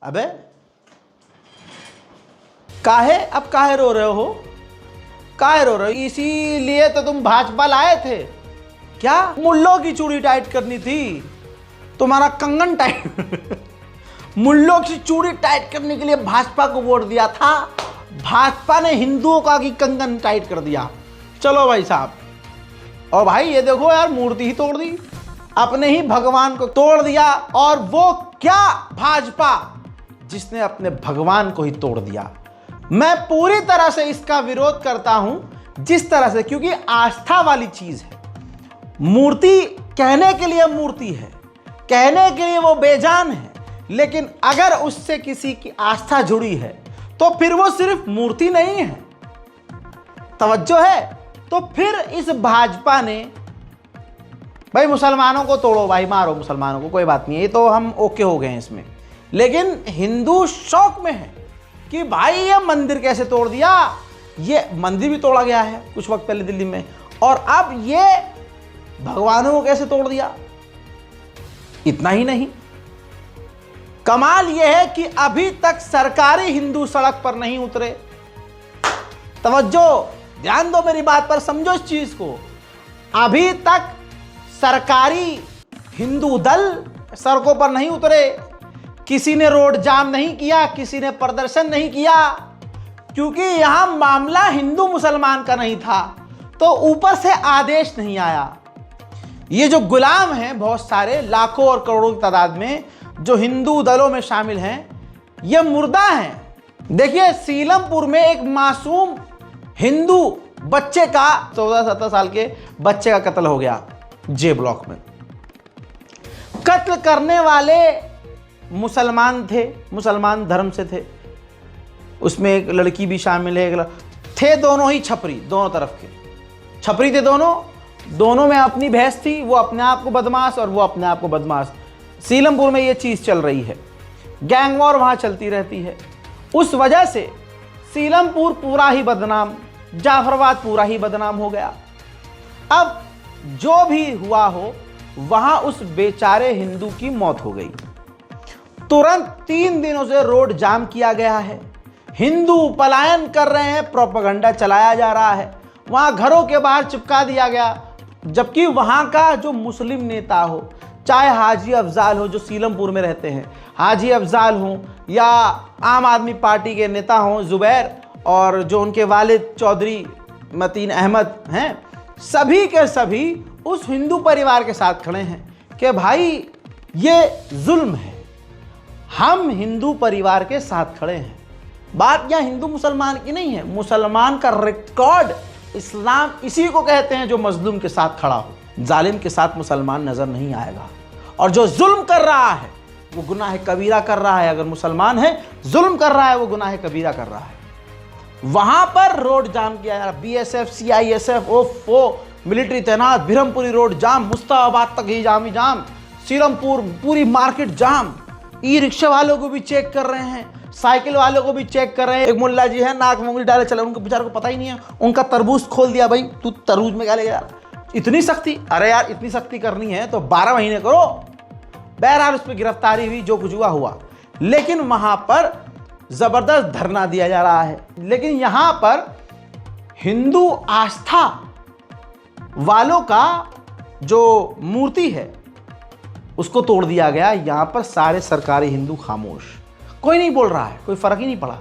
अबे काहे रो रहे हो? काहे रो रहे हो? इसीलिए तो तुम भाजपा लाए थे क्या? मुल्लों की चूड़ी टाइट करनी थी, तुम्हारा कंगन टाइट मुल्लों की चूड़ी टाइट करने के लिए भाजपा को वोट दिया था। भाजपा ने हिंदुओं का की कंगन टाइट कर दिया। चलो भाई साहब, और भाई ये देखो यार, मूर्ति ही तोड़ दी, अपने ही भगवान को तोड़ दिया। और वो क्या भाजपा जिसने अपने भगवान को ही तोड़ दिया। मैं पूरी तरह से इसका विरोध करता हूं, जिस तरह से, क्योंकि आस्था वाली चीज है। मूर्ति कहने के लिए मूर्ति है, कहने के लिए वो बेजान है, लेकिन अगर उससे किसी की आस्था जुड़ी है तो फिर वो सिर्फ मूर्ति नहीं है। तवज्जो है? तो फिर इस भाजपा ने, भाई मुसलमानों को तोड़ो भाई, मारो मुसलमानों को, कोई बात नहीं है, ये तो हम ओके हो गए हैं इसमें। लेकिन हिंदू शौक में है कि भाई ये मंदिर कैसे तोड़ दिया। ये मंदिर भी तोड़ा गया है कुछ वक्त पहले दिल्ली में, और अब ये भगवानों को कैसे तोड़ दिया। इतना ही नहीं, कमाल यह है कि अभी तक सरकारी हिंदू सड़क पर नहीं उतरे। तवज्जो, ध्यान दो मेरी बात पर, समझो इस चीज को। अभी तक सरकारी हिंदू दल सड़कों पर नहीं उतरे, किसी ने रोड जाम नहीं किया, किसी ने प्रदर्शन नहीं किया, क्योंकि यहां मामला हिंदू मुसलमान का नहीं था, तो ऊपर से आदेश नहीं आया। ये जो गुलाम हैं बहुत सारे, लाखों और करोड़ों की तादाद में, जो हिंदू दलों में शामिल हैं, ये मुर्दा हैं। देखिए सीलमपुर में एक मासूम हिंदू बच्चे का, 14-17 साल के बच्चे का कत्ल हो गया जे ब्लॉक में। कत्ल करने वाले मुसलमान थे, मुसलमान धर्म से थे, उसमें एक लड़की भी शामिल है, थे दोनों ही छपरी, दोनों तरफ के छपरी थे दोनों में अपनी भैंस थी, वो अपने आप को बदमाश और वो अपने आप को बदमाश। सीलमपुर में ये चीज़ चल रही है, गैंग वॉर वहाँ चलती रहती है। उस वजह से सीलमपुर पूरा ही बदनाम, जाफराबाद पूरा ही बदनाम हो गया। अब जो भी हुआ हो, वहाँ उस बेचारे हिंदू की मौत हो गई। तुरंत 3 दिनों से रोड जाम किया गया है, हिंदू पलायन कर रहे हैं, प्रोपेगेंडा चलाया जा रहा है, वहाँ घरों के बाहर चिपका दिया गया। जबकि वहाँ का जो मुस्लिम नेता हो, चाहे हाजी अफजाल हो जो सीलमपुर में रहते हैं, हाजी अफजाल हों या आम आदमी पार्टी के नेता हों जुबैर, और जो उनके वालिद चौधरी मतीन अहमद हैं, सभी के सभी उस हिंदू परिवार के साथ खड़े हैं कि भाई ये जुल्म है, हम हिंदू परिवार के साथ खड़े हैं। बात यहाँ हिंदू मुसलमान की नहीं है, मुसलमान का रिकॉर्ड, इस्लाम इसी को कहते हैं जो मजलूम के साथ खड़ा हो। जालिम के साथ मुसलमान नजर नहीं आएगा, और जो जुल्म कर रहा है वो गुनाह कबीरा कर रहा है। अगर मुसलमान है, जुल्म कर रहा है, वो गुनाह कबीरा कर रहा है। वहां पर रोड जाम किया जा रहा, BSF CISF ओफो मिलिट्री तैनात, बिरमपुरी रोड जाम, मुस्ताबाद तक ही जाम ही जाम, सीलमपुर पूरी मार्केट जाम। ई रिक्शा वालों को भी चेक कर रहे हैं, साइकिल वालों को भी चेक कर रहे हैं। एक मुल्ला जी है, नाक में उंगली डाले चले, उनको बेचारे को पता ही नहीं है, उनका तरबूज खोल दिया। भाई तू तरबूज में क्या ले गया, इतनी सख्ती। अरे यार इतनी सख्ती करनी है तो 12 महीने करो। बहरहाल उस पर गिरफ्तारी हुई, जो कुछ हुआ हुआ, लेकिन वहां पर जबरदस्त धरना दिया जा रहा है। लेकिन यहां पर हिंदू आस्था वालों का जो मूर्ति है उसको तोड़ दिया गया। यहां पर सारे सरकारी हिंदू खामोश, कोई नहीं बोल रहा है, कोई फर्क ही नहीं पड़ा।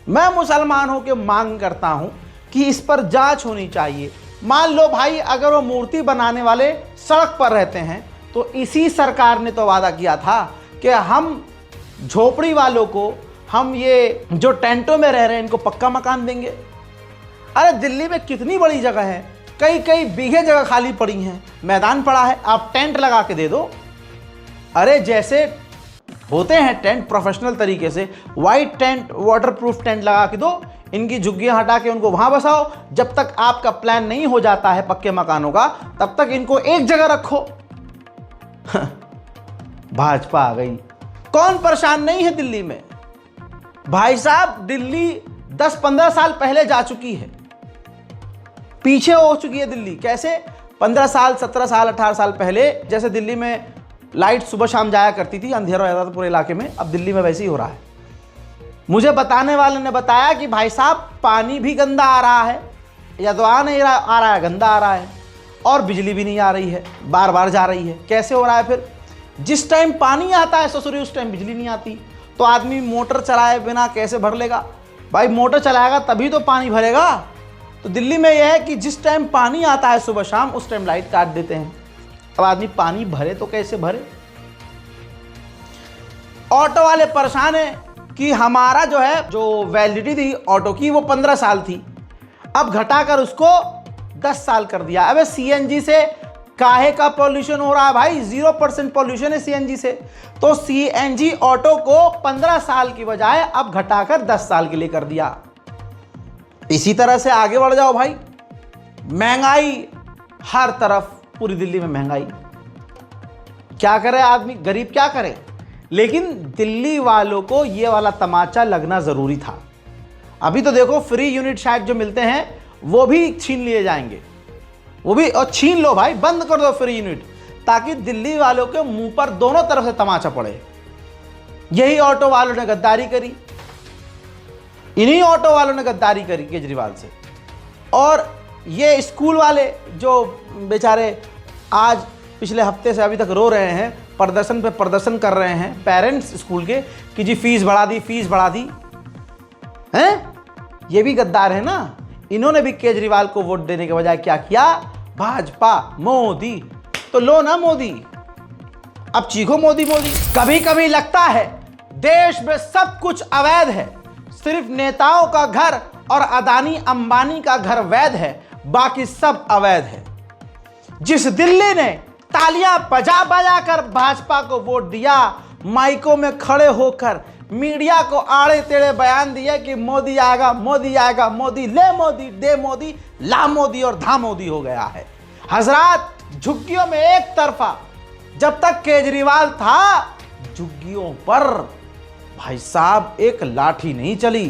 मैं मुसलमान होकर मांग करता हूं कि इस पर जांच होनी चाहिए। मान लो भाई अगर वो मूर्ति बनाने वाले सड़क पर रहते हैं, तो इसी सरकार ने तो वादा किया था कि हम झोपड़ी वालों को, हम ये जो टेंटों में रह रहे हैं, इनको पक्का मकान देंगे। अरे दिल्ली में कितनी बड़ी जगह है, कई कई बीघे जगह खाली पड़ी हैं, मैदान पड़ा है, आप टेंट लगा के दे दो। अरे जैसे होते हैं टेंट प्रोफेशनल तरीके से, वाइट टेंट, वाटरप्रूफ टेंट लगा के दो, इनकी झुग्गियां हटा के उनको वहां बसाओ। जब तक आपका प्लान नहीं हो जाता है पक्के मकानों का, तब तक इनको एक जगह रखो। भाजपा आ गई, कौन परेशान नहीं है दिल्ली में। भाई साहब दिल्ली 10-15 साल पहले जा चुकी है, पीछे हो चुकी है दिल्ली। कैसे? 15 साल, 17 साल, 18 साल पहले जैसे दिल्ली में लाइट सुबह शाम जाया करती थी, अंधेरा हो जाता था पूरे इलाके में, अब दिल्ली में वैसे ही हो रहा है। मुझे बताने वाले ने बताया कि भाई साहब पानी भी गंदा आ रहा है, या तो आ रहा है, गंदा आ रहा है, और बिजली भी नहीं आ रही है, बार बार जा रही है। कैसे हो रहा है फिर? जिस टाइम पानी आता है ससुरी उस टाइम बिजली नहीं आती, तो आदमी मोटर चलाए बिना कैसे भर लेगा? भाई मोटर चलाएगा तभी तो पानी भरेगा। तो दिल्ली में यह है कि जिस टाइम पानी आता है सुबह शाम उस टाइम लाइट काट देते हैं। अब आदमी पानी भरे तो कैसे भरे? ऑटो वाले परेशान हैं कि हमारा जो वैलिडिटी थी ऑटो की वो 15 साल थी, अब घटाकर उसको 10 साल कर दिया। अबे सीएनजी से काहे का पॉल्यूशन हो रहा है भाई? 0% पॉल्यूशन है सीएनजी से। तो सीएनजी ऑटो को 15 साल की बजाय अब घटाकर 10 साल के लिए कर दिया। इसी तरह से आगे बढ़ जाओ भाई। महंगाई हर तरफ, पूरी दिल्ली में महंगाई। क्या करे आदमी, गरीब क्या करे? लेकिन दिल्ली वालों को ये वाला तमाचा लगना जरूरी था। अभी तो देखो फ्री यूनिट शायद जो मिलते हैं वो भी छीन लिए जाएंगे, वो भी, और छीन लो भाई, बंद कर दो फ्री यूनिट, ताकि दिल्ली वालों के मुंह पर दोनों तरफ से तमाचा पड़े। यही ऑटो वालों ने गद्दारी करी, इन्हीं ऑटो वालों ने गद्दारी करी केजरीवाल से। और ये स्कूल वाले जो बेचारे आज पिछले हफ्ते से अभी तक रो रहे हैं, प्रदर्शन पे प्रदर्शन कर रहे हैं पेरेंट्स स्कूल के कि जी फीस बढ़ा दी, फीस बढ़ा दी हैं, ये भी गद्दार है ना। इन्होंने भी केजरीवाल को वोट देने के बजाय क्या किया? भाजपा, मोदी। तो लो ना मोदी, अब चीखो मोदी मोदी। कभी कभी लगता है देश में सब कुछ अवैध है, सिर्फ नेताओं का घर और अदानी अंबानी का घर वैध है, बाकी सब अवैध है। जिस दिल्ली ने तालियां बजा बजा कर भाजपा को वोट दिया, माइकों में खड़े होकर मीडिया को आड़े टेढ़े बयान दिए कि मोदी आएगा, मोदी आएगा, मोदी ले मोदी, दे मोदी, ला मोदी और धा मोदी हो गया है। हजरात, झुग्गियों में एक तरफा जब तक केजरीवाल था, झुग्गियों पर भाई साहब एक लाठी नहीं चली।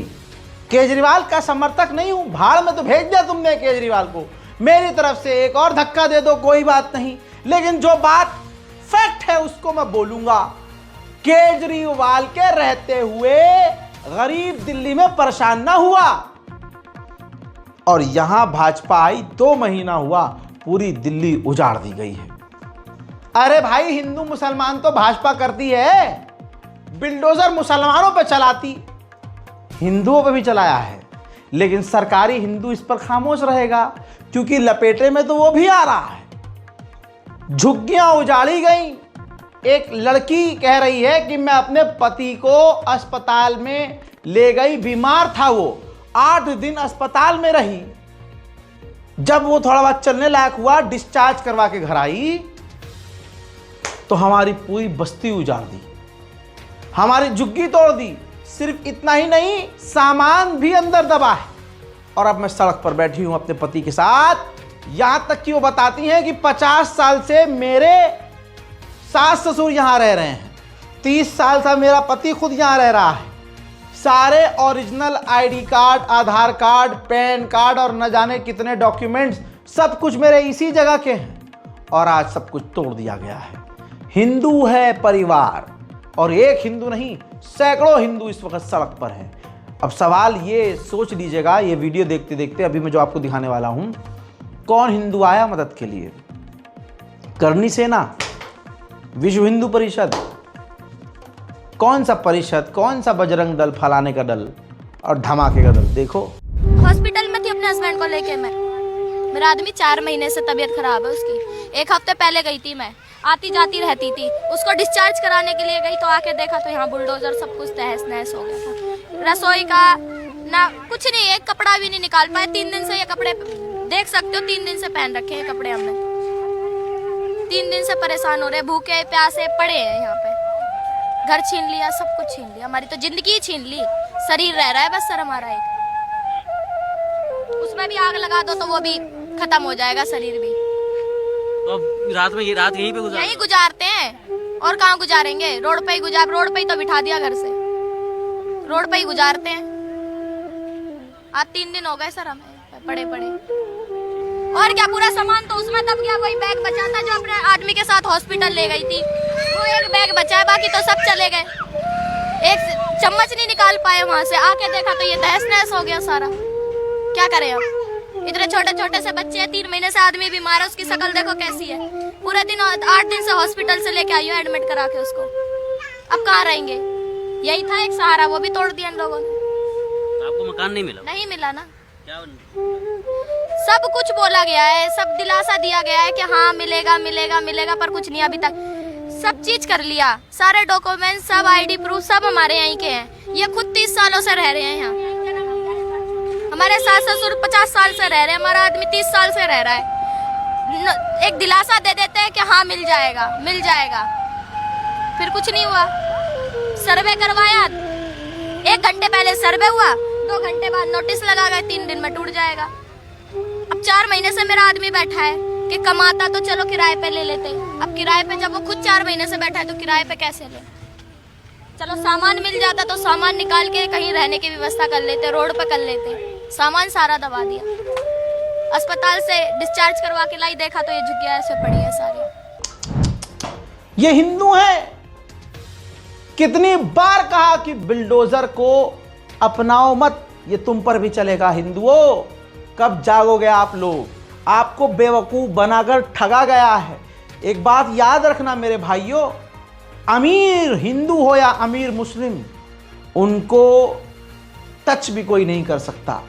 केजरीवाल का समर्थक नहीं हूं, भाड़ में तो भेज दिया तुमने केजरीवाल को, मेरी तरफ से एक और धक्का दे दो, कोई बात नहीं, लेकिन जो बात फैक्ट है उसको मैं बोलूंगा। केजरीवाल के रहते हुए गरीब दिल्ली में परेशान ना हुआ, और यहां भाजपा आई 2 महीना हुआ, पूरी दिल्ली उजाड़ दी गई है। अरे भाई, हिंदू मुसलमान तो भाजपा करती है, बिल्डोजर मुसलमानों पे चलाती, हिंदुओं पे भी चलाया है, लेकिन सरकारी हिंदू इस पर खामोश रहेगा, क्योंकि लपेटे में तो वो भी आ रहा है। झुग्गियां उजाड़ी गई। एक लड़की कह रही है कि मैं अपने पति को अस्पताल में ले गई, बीमार था वो, 8 दिन अस्पताल में रही, जब वो थोड़ा बहुत चलने लायक हुआ, डिस्चार्ज करवा के घर आई, तो हमारी पूरी बस्ती उजाड़ दी, हमारी झुग्गी तोड़ दी। सिर्फ इतना ही नहीं, सामान भी अंदर दबा है, और अब मैं सड़क पर बैठी हूं अपने पति के साथ। यहां तक कि वो बताती हैं कि 50 साल से मेरे सास ससुर यहां रह रहे हैं, 30 साल से मेरा पति खुद यहां रह रहा है, सारे ओरिजिनल आईडी कार्ड, आधार कार्ड, पैन कार्ड और न जाने कितने डॉक्यूमेंट्स, सब कुछ मेरे इसी जगह के हैं, और आज सब कुछ तोड़ दिया गया है। हिंदू है परिवार, और एक हिंदू नहीं, सैकड़ों हिंदू इस वक्त सड़क पर हैं। अब सवाल ये सोच लीजिएगा, ये वीडियो देखते देखते अभी मैं जो आपको दिखाने वाला हूं, कौन हिंदू आया मदद के लिए? करनी सेना, विश्व हिंदू परिषद, कौन सा परिषद, कौन सा बजरंग दल, फलाने का दल और धमाके का दल। देखो, हॉस्पिटल में थी अपने हस्बैंड को लेके मैं, मेरा आदमी 4 महीने से तबीयत खराब है उसकी। 1 हफ्ते पहले गई थी मैं, आती जाती रहती थी, उसको डिस्चार्ज कराने के लिए गई तो आके देखा तो यहाँ बुलडोजर सब कुछ तहस नहस हो गया था। रसोई का ना कुछ नहीं, एक कपड़ा भी नहीं निकाल पाए। 3 दिन से ये कपड़े देख सकते हो, 3 दिन से पहन रखे हैं कपड़े हमने। 3 दिन से परेशान हो रहे, भूखे प्यासे पड़े हैं यहाँ पे। घर छीन लिया, सब कुछ छीन लिया, हमारी तो जिंदगी छीन ली। शरीर रह रहा है बस सर हमारा एक, उसमें भी आग लगा दो तो वो भी खत्म हो जाएगा शरीर भी। तो अब रात में, ये रात यहीं पे यहीं गुजारते हैं, और कहाँ गुजारेंगे? रोड पे ही गुजार, रोड पे ही तो बिठा दिया घर से, रोड पे ही गुजारते हैं। आज 3 दिन हो गए सर हमें पड़े पड़े। और क्या, पूरा सामान तो उसमें दब गया। वही बैग बचा था जो अपने आदमी के साथ हॉस्पिटल ले गई थी, वो एक बैग बचा है, बाकी तो सब चले गए। एक चम्मच नहीं निकाल पाए वहां से। आके देखा तो ये तहस नहस हो गया सारा। क्या करें अब? इतने छोटे छोटे से बच्चे हैं, 3 महीने से आदमी बीमार है, उसकी शक्ल देखो कैसी है। पूरे दिन 8 दिन से हॉस्पिटल से लेके आई हूँ एडमिट करा के उसको। अब कहाँ रहेंगे? यही था एक सहारा, वो भी तोड़ दिया इन लोगों ने। तो आपको मकान नहीं मिला? नहीं मिला ना। क्या सब कुछ बोला गया है, सब दिलासा दिया गया है कि हाँ मिलेगा मिलेगा मिलेगा, पर कुछ नहीं अभी तक। सब चीज कर लिया, सारे डॉक्यूमेंट, सब आईडी प्रूफ सब हमारे यहीं के हैं। ये खुद 30 सालों से रह रहे हैं यहाँ। हमारे सास ससुर 50 साल से रह रहे हैं, हमारा आदमी 30 साल से रह रहा है। एक दिलासा दे देते हैं कि हाँ मिल जाएगा मिल जाएगा, फिर कुछ नहीं हुआ। सर्वे करवाया, 1 घंटे पहले सर्वे हुआ, 2 घंटे बाद नोटिस लगा गए, 3 दिन में टूट जाएगा। अब 4 महीने से मेरा आदमी बैठा है कि कमाता तो चलो किराए पे ले लेते। अब किराए पे जब वो खुद 4 महीने से बैठा है तो किराए पे कैसे ले? चलो सामान मिल जाता तो सामान निकाल के कहीं रहने की व्यवस्था कर लेते, रोड पे कर लेते। सामान सारा दबा दिया। अस्पताल से डिस्चार्ज करवा के लाई, देखा तो ये झुग्गियां ऐसे पड़ी है सारी। ये हिंदू हैं। कितनी बार कहा कि बिल्डोजर को अपनाओ मत, ये तुम पर भी चलेगा हिंदुओं। कब जागोगे आप लोग? आपको बेवकूफ बनाकर ठगा गया है। एक बात याद रखना मेरे भाइयों, अमीर हिंदू हो या अमीर मुस्लिम, उनको टच भी कोई नहीं कर सकता।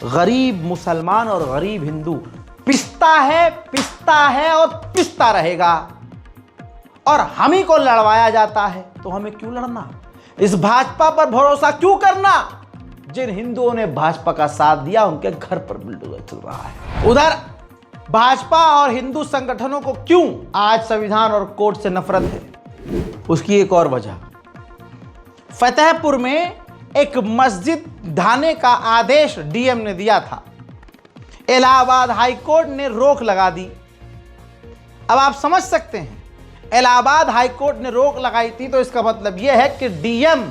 गरीब मुसलमान और गरीब हिंदू पिसता है और पिसता रहेगा। और हम ही को लड़वाया जाता है, तो हमें क्यों लड़ना? इस भाजपा पर भरोसा क्यों करना? जिन हिंदुओं ने भाजपा का साथ दिया उनके घर पर बिल्डोजर चल रहा है। उधर भाजपा और हिंदू संगठनों को क्यों आज संविधान और कोर्ट से नफरत है? उसकी एक और वजह, फतेहपुर में एक मस्जिद ढाने का आदेश डीएम ने दिया था, इलाहाबाद हाई कोर्ट ने रोक लगा दी। अब आप समझ सकते हैं, इलाहाबाद हाई कोर्ट ने रोक लगाई थी तो इसका मतलब यह है कि डीएम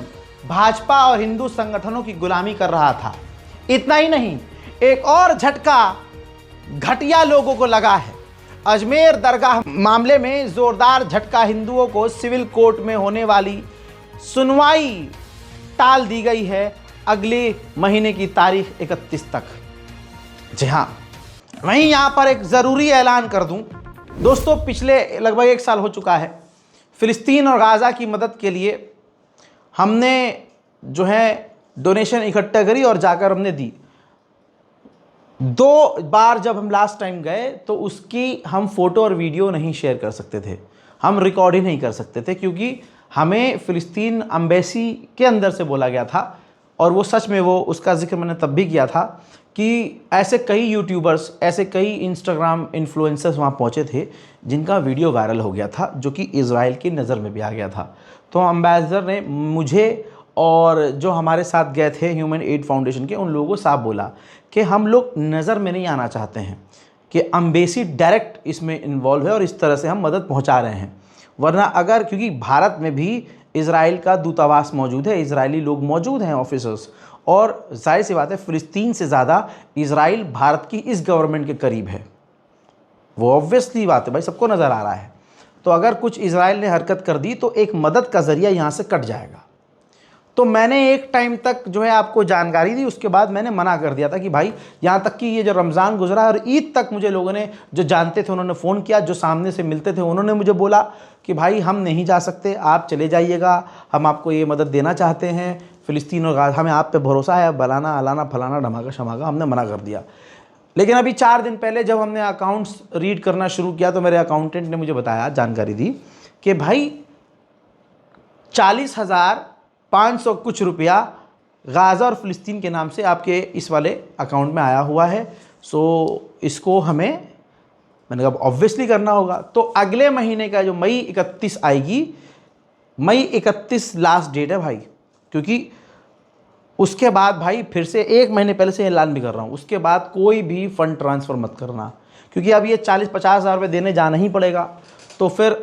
भाजपा और हिंदू संगठनों की गुलामी कर रहा था। इतना ही नहीं, एक और झटका घटिया लोगों को लगा है। अजमेर दरगाह मामले में जोरदार झटका, हिंदुओं को सिविल कोर्ट में होने वाली सुनवाई टाल दी गई है अगले महीने की तारीख 31 तक। जी हाँ, वहीं यहां पर एक ज़रूरी ऐलान कर दूं दोस्तों, पिछले लगभग 1 साल हो चुका है, फ़िलिस्तीन और गाज़ा की मदद के लिए हमने जो है डोनेशन इकट्ठा करी और जाकर हमने दी। 2 बार जब हम लास्ट टाइम गए तो उसकी हम फ़ोटो और वीडियो नहीं शेयर कर सकते थे, हम रिकॉर्ड ही नहीं कर सकते थे, क्योंकि हमें फ़िलिस्तीन एम्बेसी के अंदर से बोला गया था। और वो सच में, वो उसका जिक्र मैंने तब भी किया था कि ऐसे कई यूट्यूबर्स, ऐसे कई इंस्टाग्राम इन्फ्लुएंसर्स वहाँ पहुँचे थे जिनका वीडियो वायरल हो गया था, जो कि इज़राइल की नज़र में भी आ गया था। तो एम्बेसडर ने मुझे और जो हमारे साथ गए थे ह्यूमन एड फाउंडेशन के, उन लोगों को साफ बोला कि हम लोग नज़र में नहीं आना चाहते हैं, कि एम्बेसी डायरेक्ट इसमें इन्वॉल्व है और इस तरह से हम मदद पहुँचा रहे हैं। वरना अगर, क्योंकि भारत में भी इज़राइल का दूतावास मौजूद है, इज़राइली लोग मौजूद हैं, ऑफिसर्स, और जाहिर सी बात है फ़िलिस्तीन से ज़्यादा इज़राइल भारत की इस गवर्नमेंट के करीब है। वो ऑब्वियसली बात है भाई, सबको नज़र आ रहा है। तो अगर कुछ इज़राइल ने हरकत कर दी तो एक मदद का ज़रिया यहाँ से कट जाएगा। तो मैंने एक टाइम तक जो है आपको जानकारी दी, उसके बाद मैंने मना कर दिया था कि भाई, यहाँ तक कि ये जो रमज़ान गुजरा है और ईद तक मुझे लोगों ने, जो जानते थे उन्होंने फ़ोन किया, जो सामने से मिलते थे उन्होंने मुझे बोला कि भाई हम नहीं जा सकते, आप चले जाइएगा, हम आपको ये मदद देना चाहते हैं, फ़िलिस्तीन और गाज़ा, हमें आप पे भरोसा है, बलाना अलाना फलाना धमाका शमाका, हमने मना कर दिया। लेकिन अभी 4 दिन पहले जब हमने अकाउंट्स रीड करना शुरू किया तो मेरे अकाउंटेंट ने मुझे बताया, जानकारी दी कि भाई 40,500 कुछ रुपया गाज़ा और फ़िलिस्तीन के नाम से आपके इस वाले अकाउंट में आया हुआ है। सो इसको हमें, मैंने कहा ऑब्वियसली करना होगा। तो अगले महीने का जो मई 31 आएगी, मई 31 लास्ट डेट है भाई, क्योंकि उसके बाद भाई फिर से 1 महीने पहले से ऐलान भी कर रहा हूँ, उसके बाद कोई भी फ़ंड ट्रांसफ़र मत करना, क्योंकि अब ये 40-50 हज़ार रुपये देने जाना ही पड़ेगा। तो फिर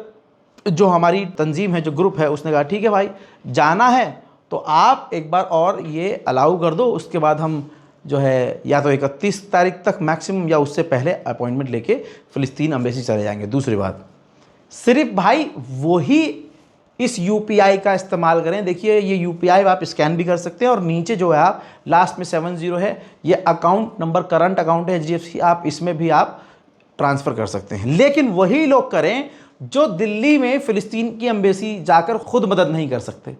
जो हमारी तंजीम है, जो ग्रुप है, उसने कहा ठीक है भाई, जाना है तो आप एक बार और ये अलाउ कर दो, उसके बाद हम जो है या तो 31 तारीख तक मैक्सिमम या उससे पहले अपॉइंटमेंट लेके फ़िलिस्तीन एम्बेसी चले जाएंगे। दूसरी बात, सिर्फ भाई वही इस यूपीआई का इस्तेमाल करें। देखिए ये यूपीआई आप स्कैन भी कर सकते हैं और नीचे जो है आप लास्ट में 70 है, ये अकाउंट नंबर करंट अकाउंट है HDFC, आप इसमें भी आप ट्रांसफ़र कर सकते हैं। लेकिन वही लोग करें जो दिल्ली में फ़िलिस्तीन की एम्बेसी जाकर खुद मदद नहीं कर सकते।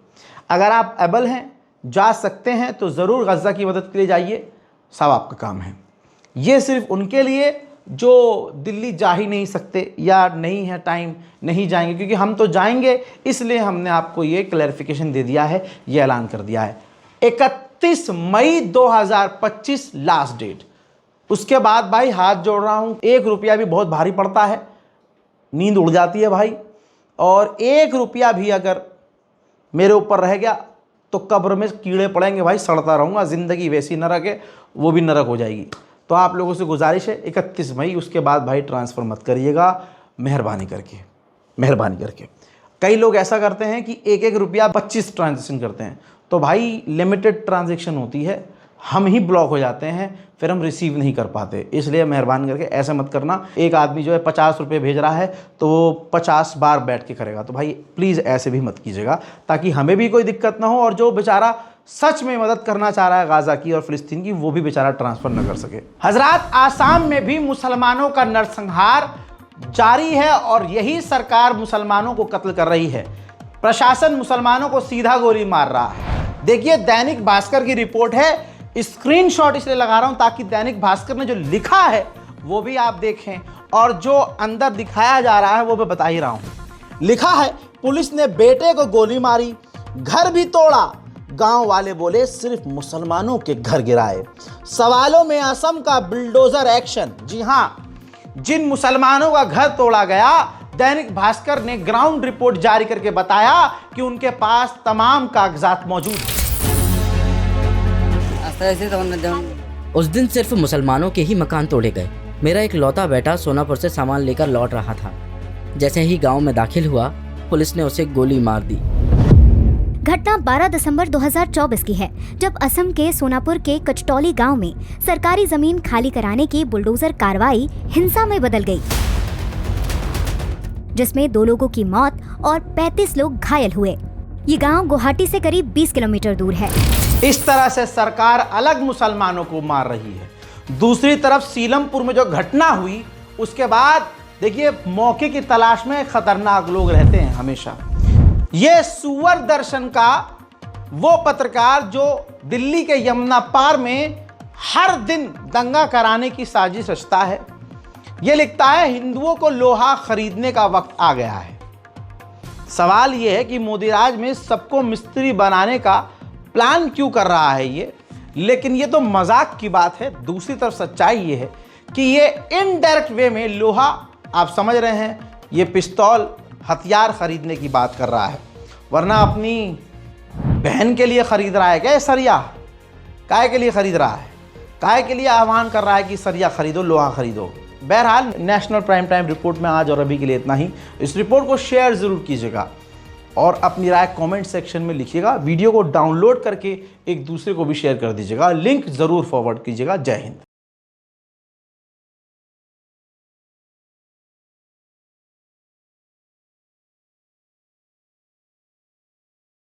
अगर आप एबल हैं, जा सकते हैं, तो ज़रूर गज़ा की मदद के लिए जाइए, सब आपका काम है। ये सिर्फ उनके लिए जो दिल्ली जा ही नहीं सकते या नहीं है टाइम, नहीं जाएंगे, क्योंकि हम तो जाएंगे, इसलिए हमने आपको ये क्लैरिफिकेशन दे दिया है, ये ऐलान कर दिया है। 31 मई 2025 लास्ट डेट। उसके बाद भाई हाथ जोड़ रहा हूँ, 1 रुपया भी बहुत भारी पड़ता है, नींद उड़ जाती है भाई, और 1 रुपया भी अगर मेरे ऊपर रह गया तो कब्र में कीड़े पड़ेंगे भाई, सड़ता रहूँगा, ज़िंदगी वैसी नरक है, वो भी नरक हो जाएगी। तो आप लोगों से गुजारिश है 31 मई, उसके बाद भाई ट्रांसफ़र मत करिएगा, मेहरबानी करके, मेहरबानी करके। कई लोग ऐसा करते हैं कि 1-1 रुपया 25 ट्रांजेक्शन करते हैं, तो भाई लिमिटेड ट्रांजेक्शन होती है, हम ही ब्लॉक हो जाते हैं, फिर हम रिसीव नहीं कर पाते। इसलिए मेहरबानी करके ऐसा मत करना। एक आदमी जो है 50 रुपये भेज रहा है तो वो 50 बार बैठ के करेगा, तो भाई प्लीज़ ऐसे भी मत कीजिएगा, ताकि हमें भी कोई दिक्कत ना हो, और जो बेचारा सच में मदद करना चाह रहा है गाज़ा की और फ़िलिस्तीन की, वो भी बेचारा ट्रांसफ़र न कर सके। हजरात, आसाम में भी मुसलमानों का नरसंहार जारी है और यही सरकार मुसलमानों को कत्ल कर रही है। प्रशासन मुसलमानों को सीधा गोली मार रहा है। देखिए दैनिक भास्कर की रिपोर्ट है, स्क्रीनशॉट इसलिए लगा रहा हूं ताकि दैनिक भास्कर ने जो लिखा है वो भी आप देखें, और जो अंदर दिखाया जा रहा है वो मैं बता ही रहा हूं। लिखा है, पुलिस ने बेटे को गोली मारी, घर भी तोड़ा, गांव वाले बोले सिर्फ मुसलमानों के घर गिराए, सवालों में असम का बुलडोजर एक्शन। जी हां, जिन मुसलमानों का घर तोड़ा गया, दैनिक भास्कर ने ग्राउंड रिपोर्ट जारी करके बताया कि उनके पास तमाम कागजात मौजूद हैं। उस दिन सिर्फ मुसलमानों के ही मकान तोड़े गए। मेरा एक लौता बेटा सोनापुर से सामान लेकर लौट रहा था। जैसे ही गांव में दाखिल हुआ, पुलिस ने उसे गोली मार दी। घटना 12 दिसंबर 2024 की है, जब असम के सोनापुर के कचटौली गांव में सरकारी जमीन खाली कराने की बुलडोजर कार्रवाई हिंसा में बदल गई, जिसमें 2 लोगों की मौत और 35 लोग घायल हुए। ये गांव गुवाहाटी से करीब 20 किलोमीटर दूर है। इस तरह से सरकार अलग मुसलमानों को मार रही है। दूसरी तरफ सीलमपुर में जो घटना हुई, उसके बाद देखिए मौके की तलाश में खतरनाक लोग रहते हैं हमेशा। ये सुअर दर्शन का वो पत्रकार जो दिल्ली के यमुना पार में हर दिन दंगा कराने की साजिश रचता है, ये लिखता है हिंदुओं को लोहा खरीदने का वक्त आ गया है। सवाल ये है कि मोदी राज में सबको मिस्त्री बनाने का प्लान क्यों कर रहा है ये, लेकिन ये तो मजाक की बात है। दूसरी तरफ सच्चाई ये है कि ये इनडायरेक्ट वे में लोहा, आप समझ रहे हैं, ये पिस्तौल, हथियार खरीदने की बात कर रहा है, वरना अपनी बहन के लिए खरीद रहा है क्या? सरिया काय के लिए खरीद रहा है? काय के लिए आह्वान कर रहा है कि सरिया खरीदो, लोहा खरीदो? बहरहाल नेशनल प्राइम टाइम रिपोर्ट में आज और अभी के लिए इतना ही। इस रिपोर्ट को शेयर ज़रूर कीजिएगा और अपनी राय कमेंट सेक्शन में लिखिएगा। वीडियो को डाउनलोड करके एक दूसरे को भी शेयर कर दीजिएगा, लिंक ज़रूर फॉरवर्ड कीजिएगा। जय हिंद।